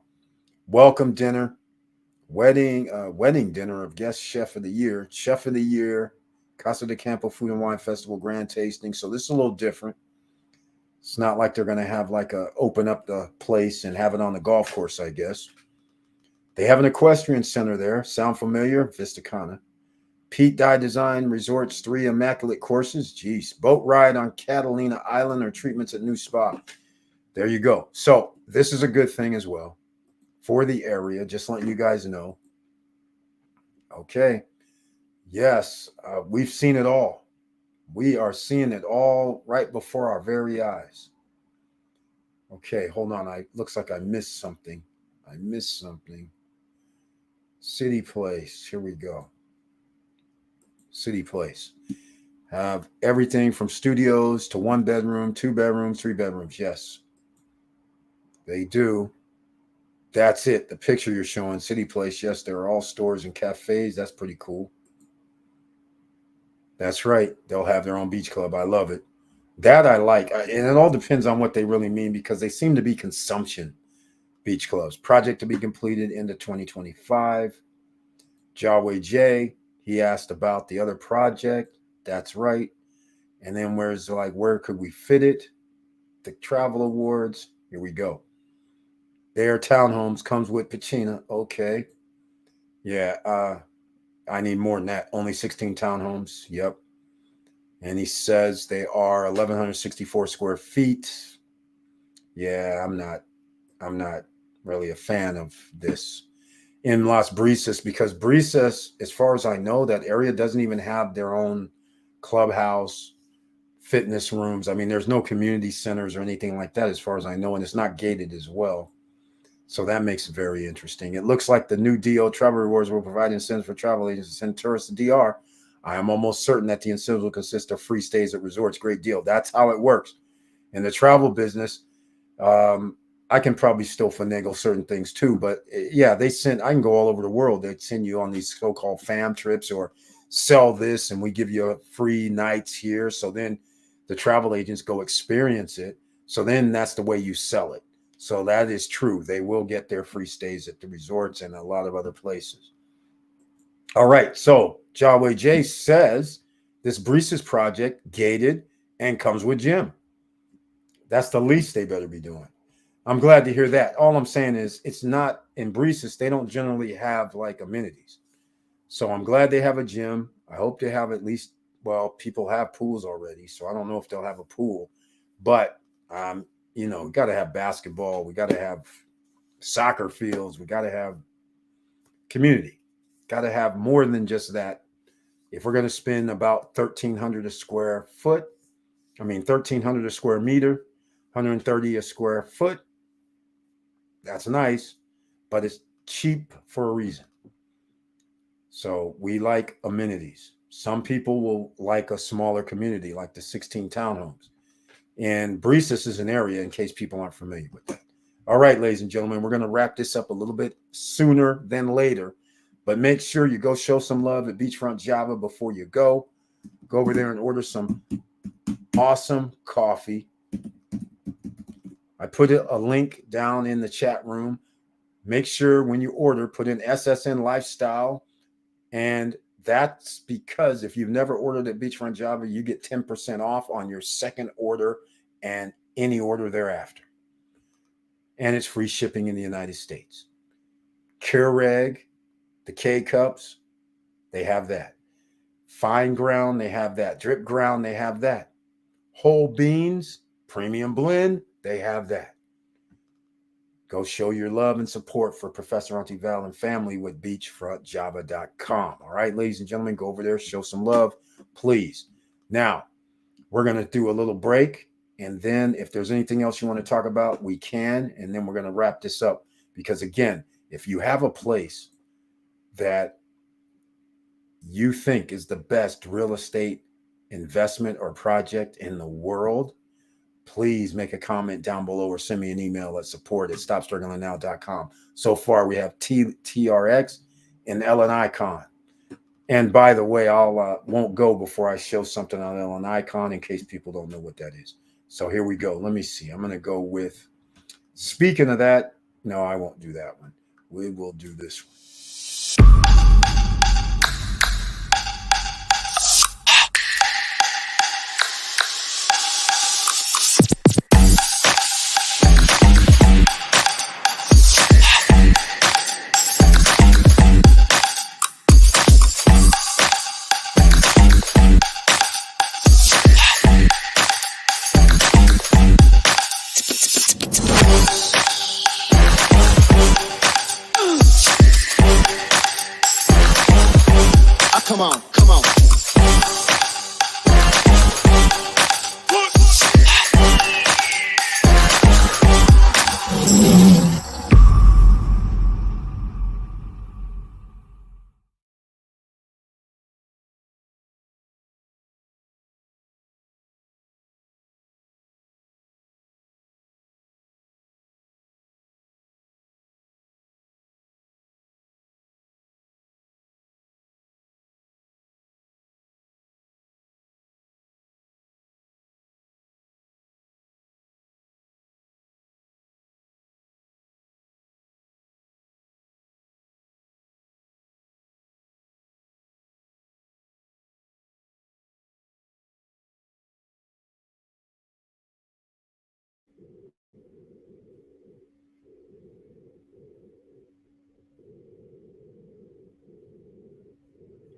welcome dinner. wedding dinner of guest chef of the year, Casa de Campo Food and Wine Festival grand tasting. So this is a little different. It's not like they're going to have like a open up the place and have it on the golf course, I guess. They have an equestrian center there. Sound familiar? Vistacana. Pete Dye Design Resorts, 3 immaculate courses. Geez. Boat ride on Catalina Island or treatments at New Spa. There you go. So this is a good thing as well for the area. Just letting you guys know. Okay. Yes, we've seen it all. We are seeing it all right before our very eyes. Okay, hold on. I looks like I missed something. I missed something. City Place. Here we go. City Place. Have everything from studios to 1 bedroom, 2 bedrooms, 3 bedrooms. Yes, they do. That's it. The picture you're showing, City Place. Yes, there are all stores and cafes. That's pretty cool. That's right. They'll have their own beach club. I love it. That I like. And it all depends on what they really mean because they seem to be consumption beach clubs. Project to be completed into 2025. Jawway J, he asked about the other project. That's right. And then where could we fit it? The travel awards. Here we go. Their townhomes comes with Pacina. Okay. Yeah. I need more than that. Only 16 townhomes. Yep. And he says they are 1,164 square feet. Yeah, I'm not really a fan of this in Las Brisas because Brisas, as far as I know, that area doesn't even have their own clubhouse, fitness rooms. I mean, there's no community centers or anything like that, as far as I know, and it's not gated as well. So that makes it very interesting. It looks like the new DO travel rewards will provide incentives for travel agents to send tourists to DR. I am almost certain that the incentives will consist of free stays at resorts. Great deal. That's how it works. In the travel business, I can probably still finagle certain things too, but yeah, I can go all over the world. They'd send you on these so-called fam trips or sell this and we give you a free nights here. So then the travel agents go experience it. So then that's the way you sell it. So that is true. They will get their free stays at the resorts and a lot of other places. All right. So Jawway J says this Breeze's project gated and comes with gym. That's the least they better be doing. I'm glad to hear that. All I'm saying is it's not in Breeze's. They don't generally have like amenities. So I'm glad they have a gym. I hope they have at least, well, people have pools already. So I don't know if they'll have a pool, but we got to have basketball. We got to have soccer fields. We got to have community. Got to have more than just that. If we're going to spend about 1,300 a square foot, 1,300 a square meter, 130 a square foot, that's nice, but it's cheap for a reason. So we like amenities. Some people will like a smaller community, like the 16 townhomes. And Breezus is an area, in case people aren't familiar with that. All right, ladies and gentlemen, we're going to wrap this up a little bit sooner than later. But make sure you go show some love at Beachfront Java before you go. Go over there and order some awesome coffee. I put a link down in the chat room. Make sure when you order, put in SSN Lifestyle. And that's because if you've never ordered at Beachfront Java, you get 10% off on your second order and any order thereafter. And it's free shipping in the United States. Keurig, the K-Cups, they have that. Fine ground, they have that. Drip ground, they have that. Whole beans, premium blend, they have that. Go show your love and support for Professor Auntie Val and family with beachfrontjava.com. All right, ladies and gentlemen, go over there, show some love, please. Now, we're going to do a little break. And then if there's anything else you want to talk about, we can. And then we're going to wrap this up. Because again, if you have a place that you think is the best real estate investment or project in the world, please make a comment down below or send me an email at support@stopstrugglingnow.com. So far, we have TRX and Ellen Icon. And by the way, I'll won't go before I show something on Ellen Icon in case people don't know what that is. So here we go. Let me see. I'm going to go with, speaking of that, no, I won't do that one. We will do this one. Come on, come on.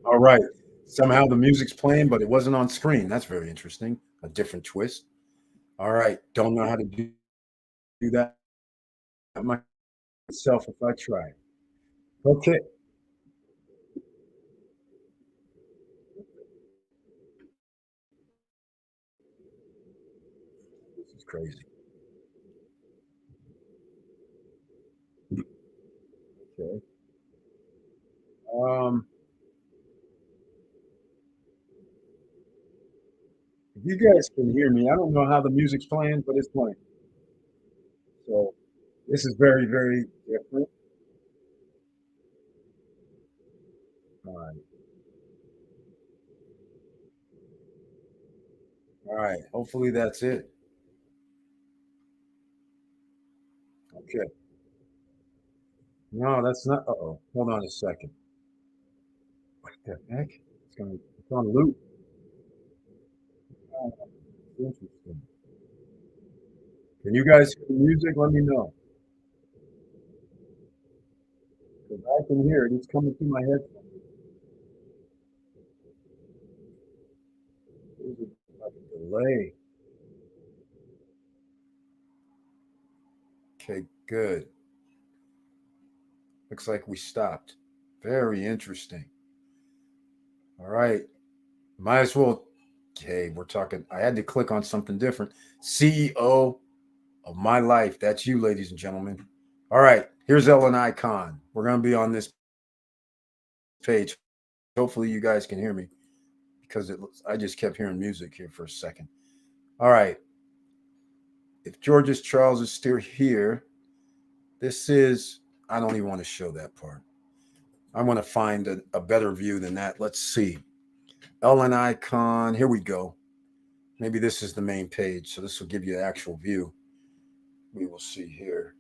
All right. Somehow the music's playing, but it wasn't on screen. That's very interesting. A different twist. All right. Don't know how to do that myself if I try. Okay. This is crazy. Okay. Um, if you guys can hear me, I don't know how the music's playing, but it's playing. So this is very, very different. All right. All right. Hopefully that's it. Okay. No, that's not. Uh-oh. Hold on a second. What the heck? It's on loop. Oh, interesting. Can you guys hear the music? Let me know. Because I can hear it. It's coming through my headphones. There's like a delay. Okay, good. Looks like we stopped. Very interesting. All right. Might as well. Okay, we're talking. I had to click on something different. CEO of my life. That's you, ladies and gentlemen. All right. Here's Ellen Icon. We're going to be on this page. Hopefully, you guys can hear me because I just kept hearing music here for a second. All right. If George's Charles is still here, this is. I don't even want to show that part. I want to find a better view than that. Let's see. Ellen Icon. Here we go. Maybe this is the main page. So this will give you the actual view. We will see here.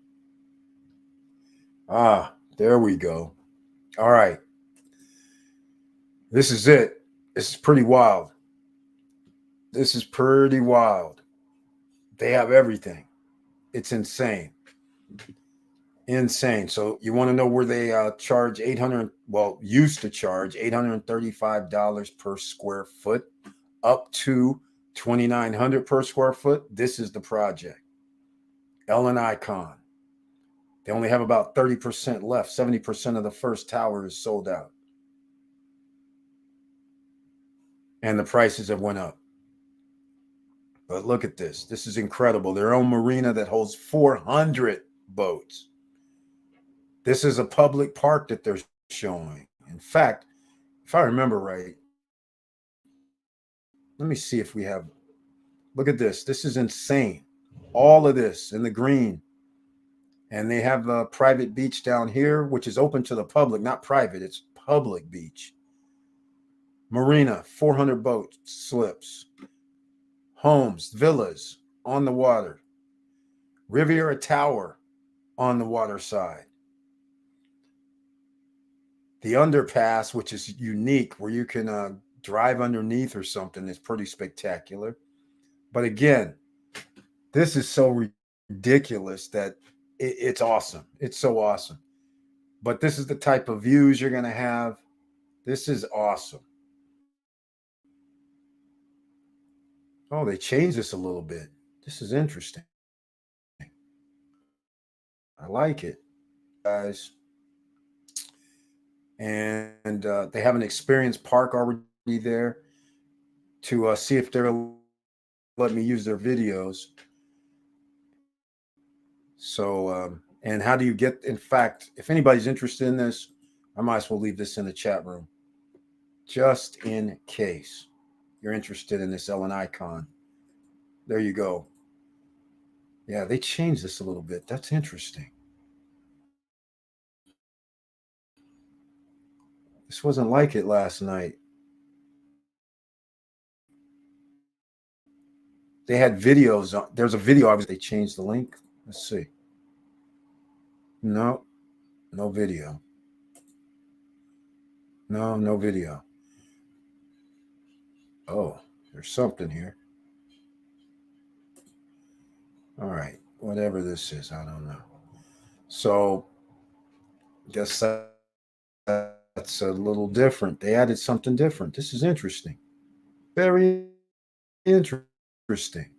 Ah, there we go. All right. This is it. This is pretty wild. This is pretty wild. They have everything. It's insane. Insane. So you want to know where they charge 800, well, used to charge $835 per square foot up to 2,900 per square foot. This is the project. Ellen Icon. They only have about 30% left. 70% of the first tower is sold out. And the prices have went up. But look at this. This is incredible. Their own marina that holds 400 boats. This is a public park that they're showing. In fact, if I remember right, let me see if we have. Look at this. This is insane. All of this in the green. And they have a private beach down here, which is open to the public, not private, it's public beach. Marina, 400 boat slips, homes, villas on the water, Riviera Tower on the water side. The underpass, which is unique, where you can drive underneath or something, is pretty spectacular. But again, this is so ridiculous that it's awesome. It's so awesome. But this is the type of views you're going to have. This is awesome. Oh, they changed this a little bit. This is interesting. I like it, guys. And they have an experience park already there to see if they'll let me use their videos. So, and how do you get, in fact, if anybody's interested in this, I might as well leave this in the chat room just in case you're interested in this Ellen icon. There you go. Yeah, they changed this a little bit. That's interesting. This wasn't like it last night. They had videos on. There's a video. Obviously, they changed the link. Let's see. No, no video. No, no video. Oh, there's something here. All right, whatever this is, I don't know. So, guess that's a little different. They added something different. This is interesting. Very interesting.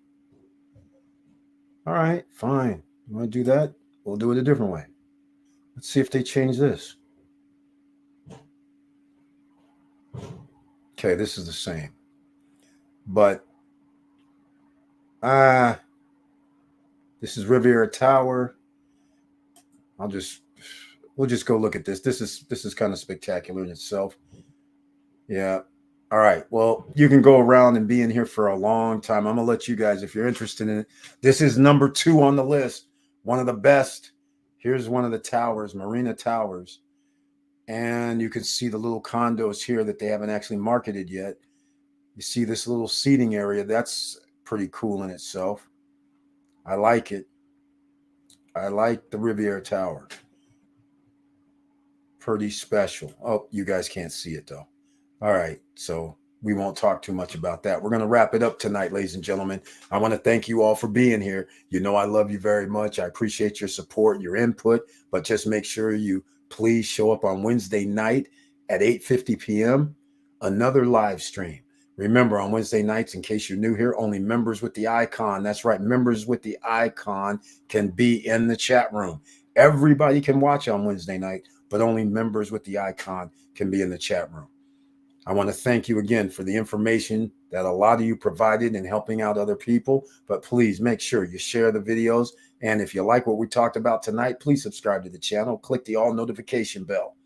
All right, fine. You want to do that? We'll do it a different way. Let's see if they change this. Okay, this is the same. But this is Riviera Tower. We'll just go look at this. This is kind of spectacular in itself. Yeah. All right. Well, you can go around and be in here for a long time. I'm gonna let you guys, if you're interested in it. This is number 2 on the list. One of the best. Here's one of the towers, Marina Towers. And you can see the little condos here that they haven't actually marketed yet. You see this little seating area. That's pretty cool in itself. I like it. I like the Riviera Tower. Pretty special. Oh, you guys can't see it though. All right. So we won't talk too much about that. We're going to wrap it up tonight, ladies and gentlemen. I want to thank you all for being here. You know, I love you very much. I appreciate your support, your input, but just make sure you please show up on Wednesday night at 8:50 p.m. Another live stream. Remember, on Wednesday nights, in case you're new here, only members with the icon. That's right. Members with the icon can be in the chat room. Everybody can watch on Wednesday night, but only members with the icon can be in the chat room. I want to thank you again for the information that a lot of you provided in helping out other people. But please make sure you share the videos. And if you like what we talked about tonight, please subscribe to the channel. Click the all notification bell.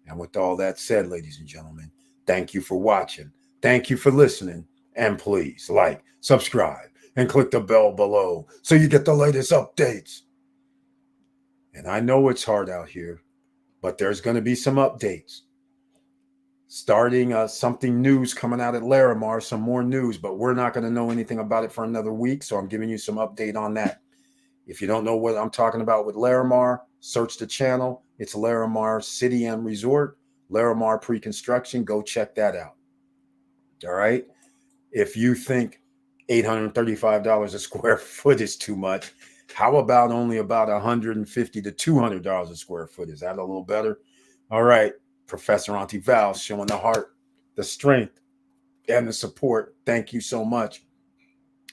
And with all that said, ladies and gentlemen, thank you for watching. Thank you for listening. And please like, subscribe, and click the bell below so you get the latest updates. And I know it's hard out here, but there's going to be some updates. Starting something news coming out at Larimar, some more news, but we're not going to know anything about it for another week. So I'm giving you some update on that. If you don't know what I'm talking about with Larimar, search the channel. It's Larimar City and Resort, Larimar Pre-Construction. Go check that out. All right. If you think $835 a square foot is too much, how about only about $150 to $200 a square foot? Is that a little better? All right. Professor Auntie Val showing the heart, the strength, and the support. Thank you so much.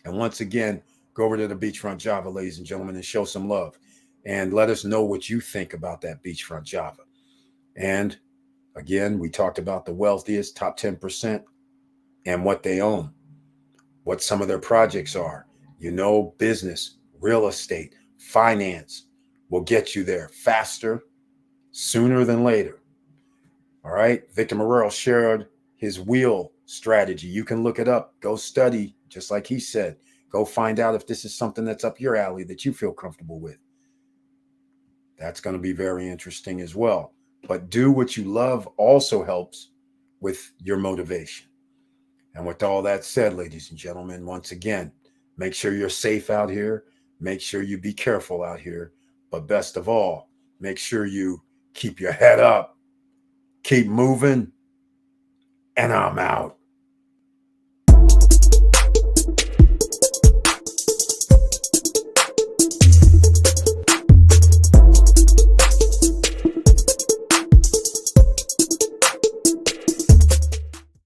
And once again, go over to the Beachfront Java, ladies and gentlemen, and show some love. And let us know what you think about that Beachfront Java. And again, we talked about the wealthiest, top 10%, and what they own, what some of their projects are. You know, business, real estate, finance will get you there faster, sooner than later. All right. Victor Morrell shared his wheel strategy. You can look it up. Go study, just like he said. Go find out if this is something that's up your alley that you feel comfortable with. That's going to be very interesting as well. But do what you love also helps with your motivation. And with all that said, ladies and gentlemen, once again, make sure you're safe out here. Make sure you be careful out here. But best of all, make sure you keep your head up Keep moving, and I'm out.